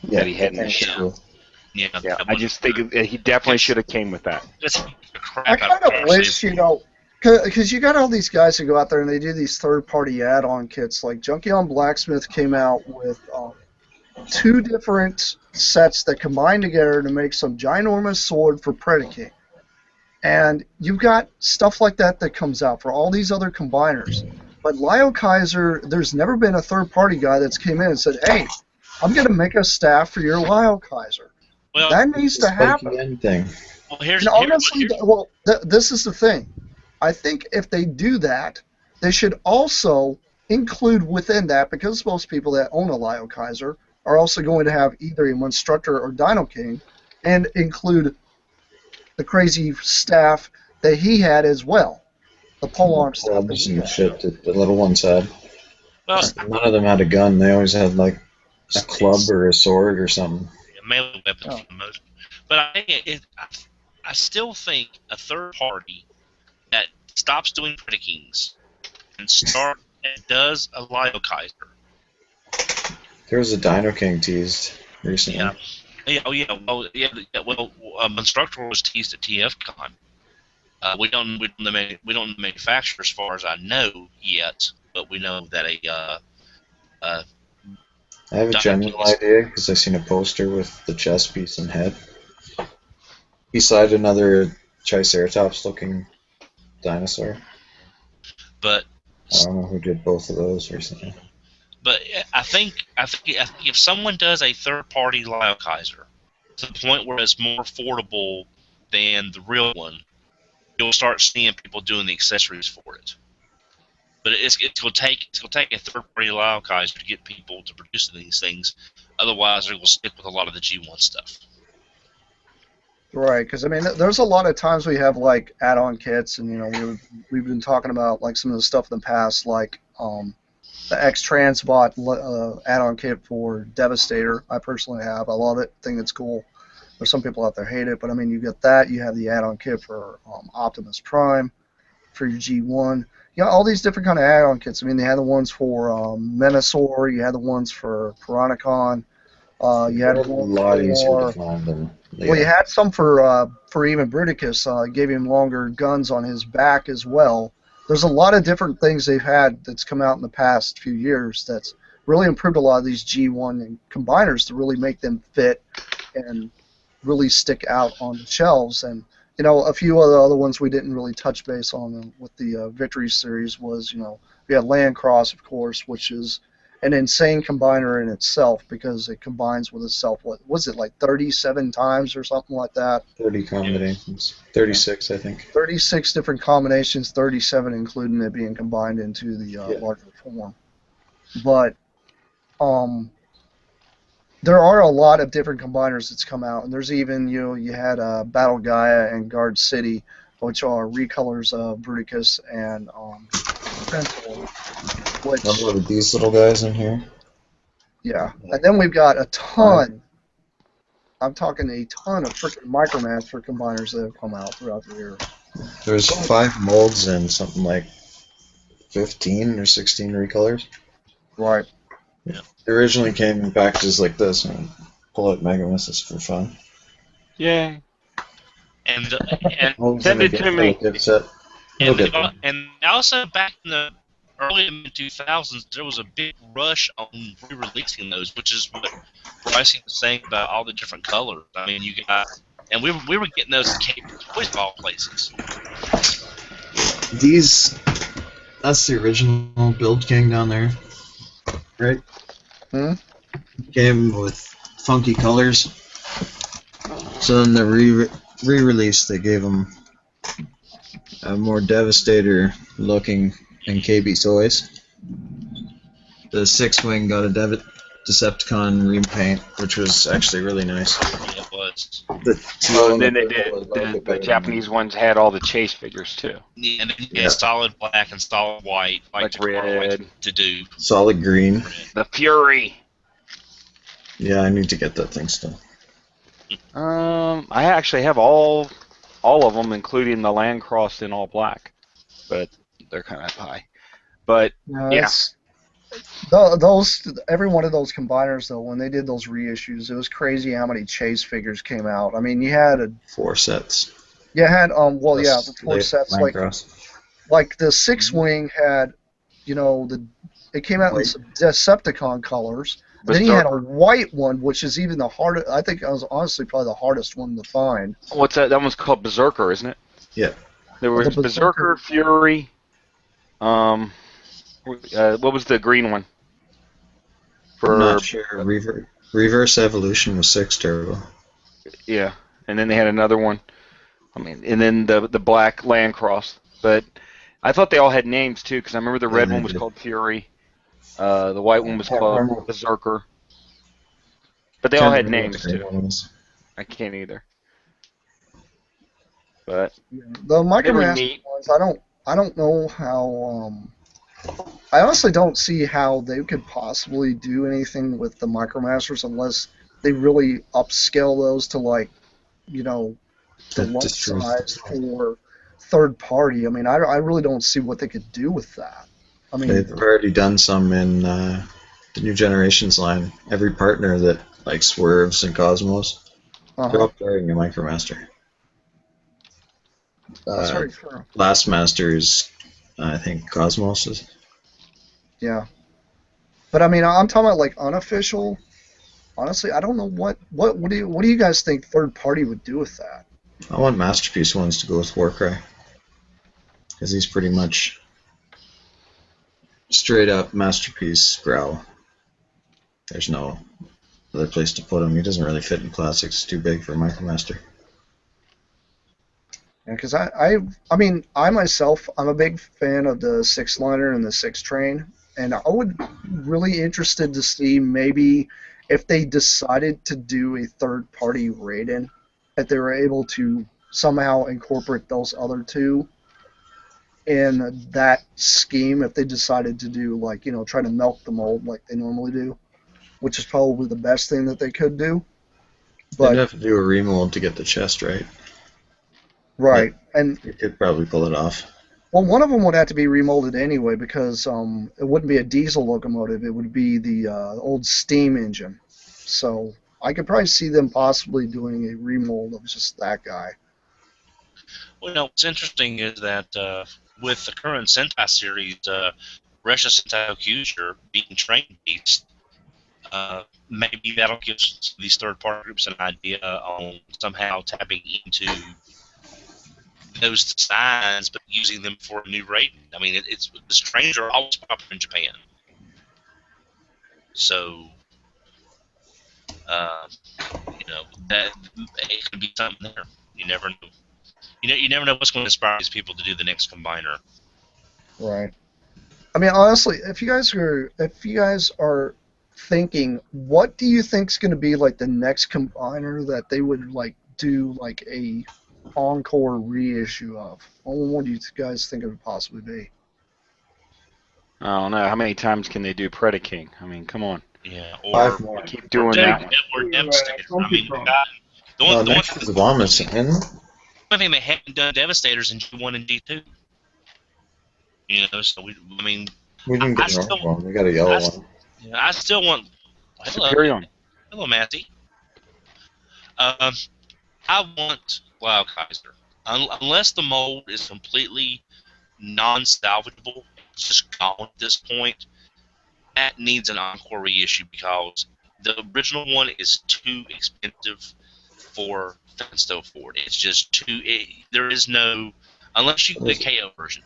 yeah, that he had in the that's show. cool. Yeah, Yeah, that I was- just think he definitely should have came with that. Just the crap I out kind of of wish, because you got all these guys who go out there and they do these third-party add-on kits. Like Junkie on Blacksmith came out with 2 different sets that combine together to make some ginormous sword for Predicate. And you've got stuff like that comes out for all these other combiners. But Lio Kaiser, there's never been a third-party guy that's came in and said, hey, I'm going to make a staff for your Lio Kaiser. Well, That needs to The spiky happen. end thing. well, here's, And here's, honestly, here's this is the thing. I think if they do that, they should also include within that, because most people that own a Lio Kaiser are also going to have either a Monstructor or Dino King, and include the crazy staff that he had as well. The polearm stuff that Clubs he and had. shit that the little ones had. well, None of them had a gun. They always had like a club or a sword or something. melee weapons Oh. for the most. But I still think a third party that stops doing Pretty Kings and does a Lio Kaiser. There was a Dino King teased recently. Yeah. Yeah. Oh yeah. Well, Monstructor was teased at TFCon. We don't know the manufacturer as far as I know yet, but we know that I have a Dino general Kings. idea because I seen a poster with the chest piece and head. Beside another Triceratops looking dinosaur. but I don't know who did both of those recently. But I think if someone does a third-party Lio Kaiser to the point where it's more affordable than the real one, you'll start seeing people doing the accessories for it. But it's gonna take a third-party Lio Kaiser to get people to produce these things. Otherwise, they will stick with a lot of the G1 stuff. Right, because I mean, there's a lot of times we have like add-on kits, and we've been talking about like some of the stuff in the past, like the X-Transbot add-on kit for Devastator. I personally have. I love it. Think it's cool. There's some people out there hate it, but I mean, you get that. You have the add-on kit for Optimus Prime, for your G1. You got all these different kind of add-on kits. I mean, they had the ones for Menasor. You had the ones for Piranacon. You had They're a one lot easier for. to find than Well, you had some for even Bruticus. Gave him longer guns on his back as well. There's a lot of different things they've had that's come out in the past few years that's really improved a lot of these G1 and combiners to really make them fit and really stick out on the shelves. And a few of the other ones we didn't really touch base on with the Victory series was we had Landcross, of course, which is an insane combiner in itself because it combines with itself. What was it, like 37 times or something like that? 30 combinations. 36, I think. 36 different combinations, 37 including it being combined into the larger form. But there are a lot of different combiners that's come out, and there's even you had Battle Gaia and Guard City, which are recolors of Bruticus and Centaur. Which, Look at these little guys in here. yeah, and then we've got a ton. I'm talking a ton of freaking Micromaster combiners that have come out throughout the years. There's 5 molds and something like 15 or 16 recolors. Right. Yeah. They originally came in packages like this, and pull out Mega Misses for fun. Yay. And Send it to me. and also back in the early mid 2000s, there was a big rush on re-releasing those, which is what Bryson was saying about all the different colors. I mean, you got, and we were getting those at Toys of all places. These, that's the original Build King down there, right? Came with funky colors. So in the re-release, they gave them a more Devastator looking KB toys. The 6-wing got a Decepticon repaint, which was actually really nice. Yeah, it was. And then they did. The Japanese ones had all the chase figures too. Yeah, and then you get solid black and solid white, like red to do. Solid green. The Fury. Yeah, I need to get that thing still. I actually have all of them, including the Landcross in all black, but they're kind of high. But yeah. Those every one of those combiners though, when they did those reissues, it was crazy how many chase figures came out. I mean, you had 4 sets. You had the 4 sets Landcross. like the 6-wing had, it came out in some Decepticon colors. Then he had a white one, which is even the hardest. I think it was honestly probably the hardest one to find. What's that? That one's called Berserker, isn't it? Yeah. There was Berserker, Fury. What was the green one? I'm not sure. Reverse Evolution was 6 turbo. Yeah, and then they had another one. I mean, and then the black Landcross. But I thought they all had names too, because I remember the red one was called Fury. The white one was called Berserker. But they all had names too. I can't either. But the Micromaster ones, I don't know how. I honestly don't see how they could possibly do anything with the Micromasters unless they really upscale those to the lump size for third party. I mean, I really don't see what they could do with that. I mean, they've already done some in the New Generations line. Every partner that like Swerves and Cosmos, they're all carrying a Micromaster. That's very true. Last Master is, I think, Cosmos. Yeah, but I mean, I'm talking about like unofficial. Honestly, I don't know what do you guys think third party would do with that? I want Masterpiece ones to go with Warcry, because he's pretty much straight up Masterpiece Growl. There's no other place to put him. He doesn't really fit in classics. It's too big for a Micromaster. Yeah, because I myself, I'm a big fan of the 6-liner and the 6-train, and I would really interested to see maybe if they decided to do a third-party raid-in, if they were able to somehow incorporate those other two in that scheme, if they decided to do, try to milk the mold like they normally do, which is probably the best thing that they could do. But they'd have to do a remold to get the chest right. Right, and you could probably pull it off. Well, one of them would have to be remolded anyway because it wouldn't be a diesel locomotive. It would be the old steam engine. So I could probably see them possibly doing a remold of just that guy. Well, what's interesting is that with the current Sentai series, Resha Sentai Kyuger being trained beast, maybe that'll give these third-party groups an idea on somehow tapping into those designs, but using them for a new rating. I mean, it's the trains are always popular in Japan. So, uh, that it could be something there. You never know. You never know what's going to inspire these people to do the next combiner. Right. I mean, honestly, if you guys are thinking, what do you think's going to be like the next combiner that they would like do like a encore reissue of? What do you guys think it would possibly be? I don't know. How many times can they do Predaking? I mean, come on. Yeah, or 5 more. Keep doing that one. or Devastator. I mean, Donkey the No, one next is the bombers, isn't it? one thing they haven't done Devastators in G1 and G2. So I mean, We didn't get I an orange still- one. We got a yellow one. I still want. Hello, Superion. hello, Matty. I want Wild Kaiser. Unless the mold is completely non-salvageable, it's just gone at this point. That needs an encore reissue because the original one is too expensive for Fensto Ford. It's just too. There is no, unless you get a KO version.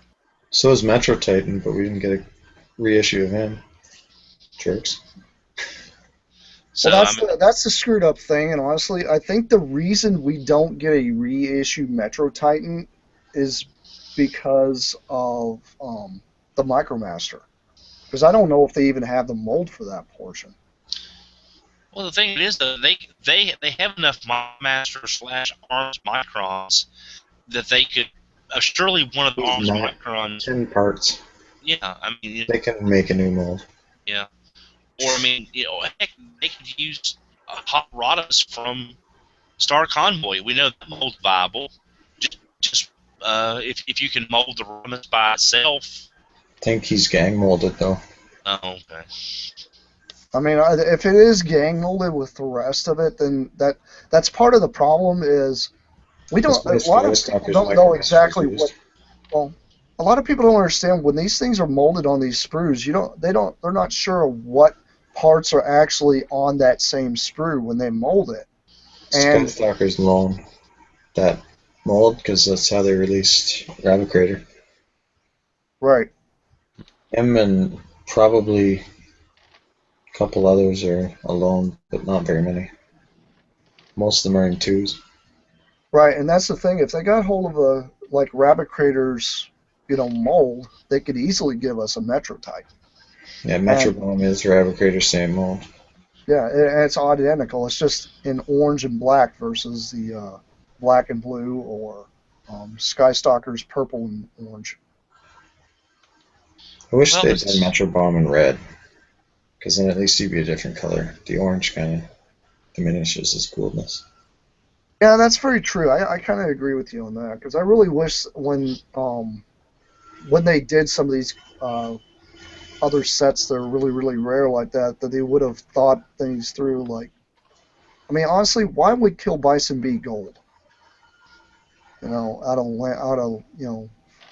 So is Metro Titan, but we didn't get a reissue of him. Jerks. So Well, I mean, that's the screwed up thing, and honestly, I think the reason we don't get a reissue Metro Titan is because of the MicroMaster. Because I don't know if they even have the mold for that portion. well, the thing is though, they have enough Master / Arms Microns that they could. Surely one of the Arms Not Microns. 10 parts. Yeah, I mean, They can make a new mold. yeah. Or I mean, heck, they could use Hot Rodas from Star Convoy. We know that mold's viable. Just if you can mold the Romus by itself. I think he's gang molded though. Oh, okay. I mean, if it is gang molded with the rest of it, then that's part of the problem. Is we don't. This A lot of Stock people is don't know MicroMaster exactly used. what. Well, a lot of people don't understand when these things are molded on these sprues. They're not sure of what parts are actually on that same sprue when they mold it. And Skystalkers loan that mold because that's how they released Rabbit Crater. right. Him and probably a couple others are alone, but not very many. Most of them are in twos. Right, and that's the thing. If they got hold of a like Rabbit Crater's, mold, they could easily give us a Metro type. Yeah, Metro Bomb is Rabbit Crater same mold. Yeah, it's identical. It's just in orange and black versus the black and blue or Skystalker's purple and orange. I wish Well, they'd it's- done Metro Bomb in red, because then at least you'd be a different color. The orange kind of diminishes his coolness. Yeah, that's very true. I kind of agree with you on that because I really wish when they did some of these other sets that are really, really rare like that they would have thought things through. Like, I mean, honestly, why would Kill Bison be gold? Out of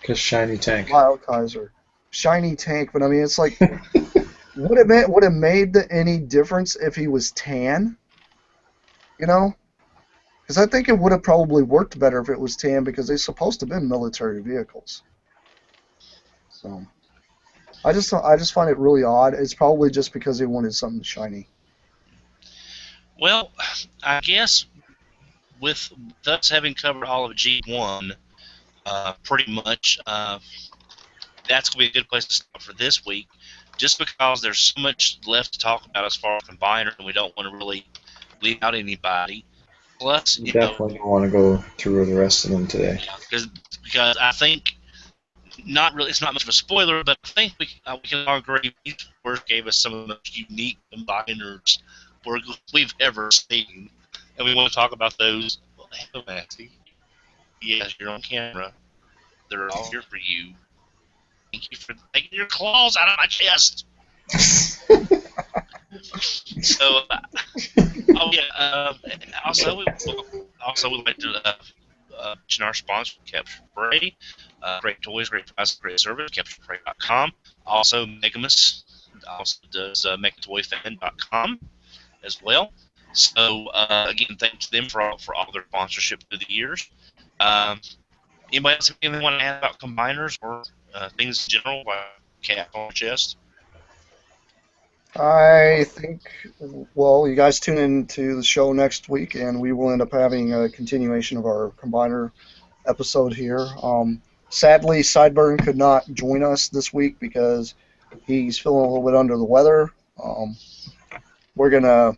Because shiny tank. Wild Kaiser, shiny tank. But I mean, it's like, would it made any difference if he was tan? Because I think it would have probably worked better if it was tan because they're supposed to have been military vehicles. So. I just find it really odd. It's probably just because they wanted something shiny. Well, I guess with us having covered all of G1, pretty much, that's going to be a good place to stop for this week, just because there's so much left to talk about as far as combiner, and we don't want to really leave out anybody. Plus, You definitely don't want to go through the rest of them today. because I think it's not much of a spoiler, but I think we can all agree Beast Wars gave us some of the most unique combiners we've ever seen, and we want to talk about those. Well, hello, Maxie. Yes, you're on camera. They're all here for you. Thank you for taking your claws out of my chest. So, also we'd like to mention our sponsor, Capture Prey. Great toys, great prices, great service. CapturePrey.com. Also, Megamus also does MegaToyFan.com as well. So again, thanks to them for all their sponsorship through the years. Anybody else have anything want to add about combiners or things in general, like cat on chest? I think, well, you guys tune in to the show next week, and we will end up having a continuation of our combiner episode here. Sadly, Sideburn could not join us this week because he's feeling a little bit under the weather. We're going to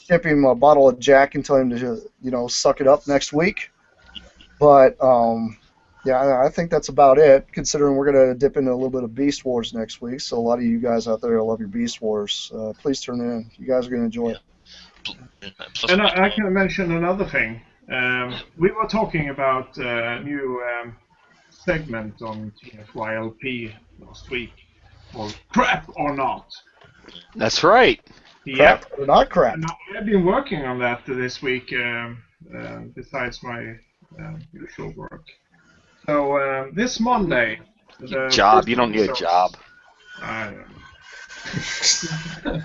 ship him a bottle of Jack and tell him to, suck it up next week. But, yeah, I think that's about it, considering we're going to dip into a little bit of Beast Wars next week. So a lot of you guys out there love your Beast Wars. Please turn in. You guys are going to enjoy it. And I can mention another thing. We were talking about a new segment on TFYLP last week called Crap or Not. That's right. Yep. Crap or not crap. And I've been working on that this week, besides my usual work. So this Monday... Job. You don't need a job. I don't know.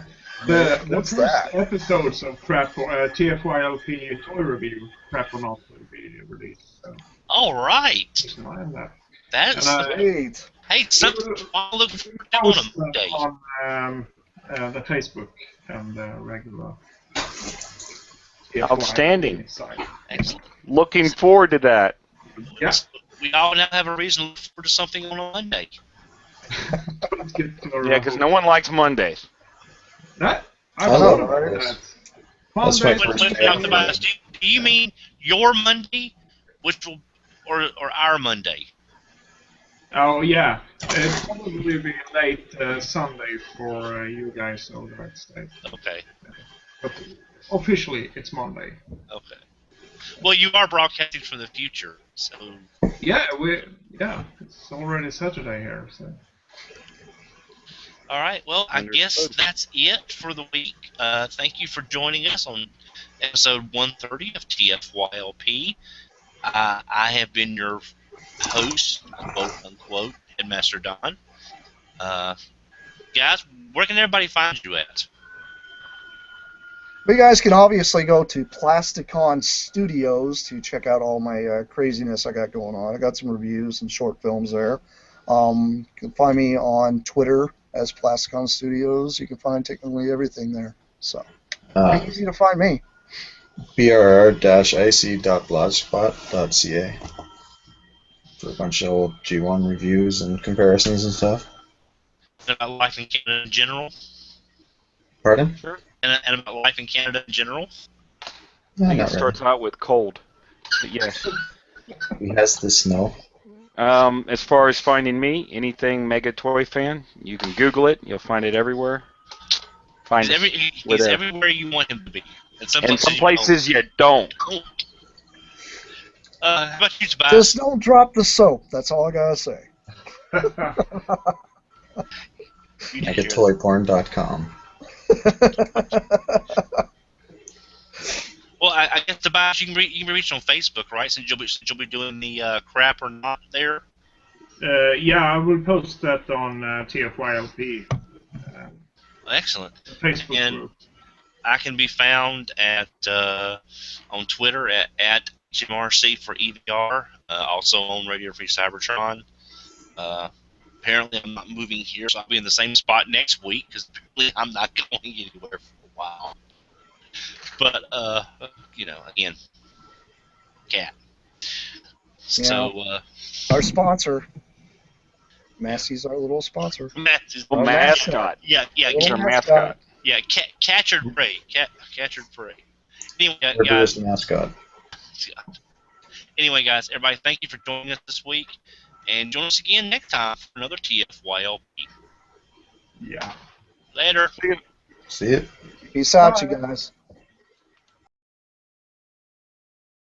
The What's first that? episodes of Crap or TFYLP Toy Review, Crap or Not, will be released. So All right. keep an eye on that. That's Great. hey, something to look forward to on Post a Monday. on the Facebook and regular Outstanding. site. Excellent. Looking forward to that. Yeah. We all now have a reason to look forward to something on a Monday. Let's get to the Yeah, because no one likes Mondays. That I I thought love about this. that. That's my Monday- first Out the bias, do you mean your Monday, which will, or our Monday? Oh yeah, it'll probably be late Sunday for you guys over at State. Okay. But officially, it's Monday. Okay. Well, you are broadcasting from the future, so Yeah, it's already Saturday here. So all right. Well, I guess Understood. that's it for the week. Thank you for joining us on episode 130 of TFYLP. I have been your host, quote unquote, Headmaster Don. Guys, where can everybody find you at? But you guys can obviously go to Plasticon Studios to check out all my craziness I got going on. I got some reviews and short films there. You can find me on Twitter as Plasticon Studios. You can find technically everything there. So, pretty easy to find me. brr-ic.blogspot.ca for a bunch of old G1 reviews and comparisons and stuff. About life in Canada in general, Pardon? and about life in Canada in general. I No, think it not starts out with cold. But yes. really. He has the snow. As far as finding me, anything Mega Toy Fan, you can Google it. You'll find it everywhere. Find He's, us. he's there. everywhere you want him to be. And And some places you don't. you don't. How about you, Tobias? Just don't drop the soap. That's all I gotta say. You did hear that. Megatoyporn.com. Well, I guess Tobias, you can be reached on Facebook, right? Since you'll be doing the crap or not there. yeah, I will post that on TFYLP Excellent. Facebook And group. I can be found at on Twitter at HMRC for EVR, also on Radio Free Cybertron. Apparently, I'm not moving here, so I'll be in the same spot next week because apparently I'm not going anywhere for a while. But again, cat. So Our sponsor. Massey's our little sponsor. Matt's is, Oh, mascot. yeah, It's our Little mascot. yeah. Catcher prey, catcher prey. Anyway, Or guys. the mascot. Anyway, guys, everybody, thank you for joining us this week, and join us again next time for another TFYLP. Yeah. Later. See it? Peace out, you guys.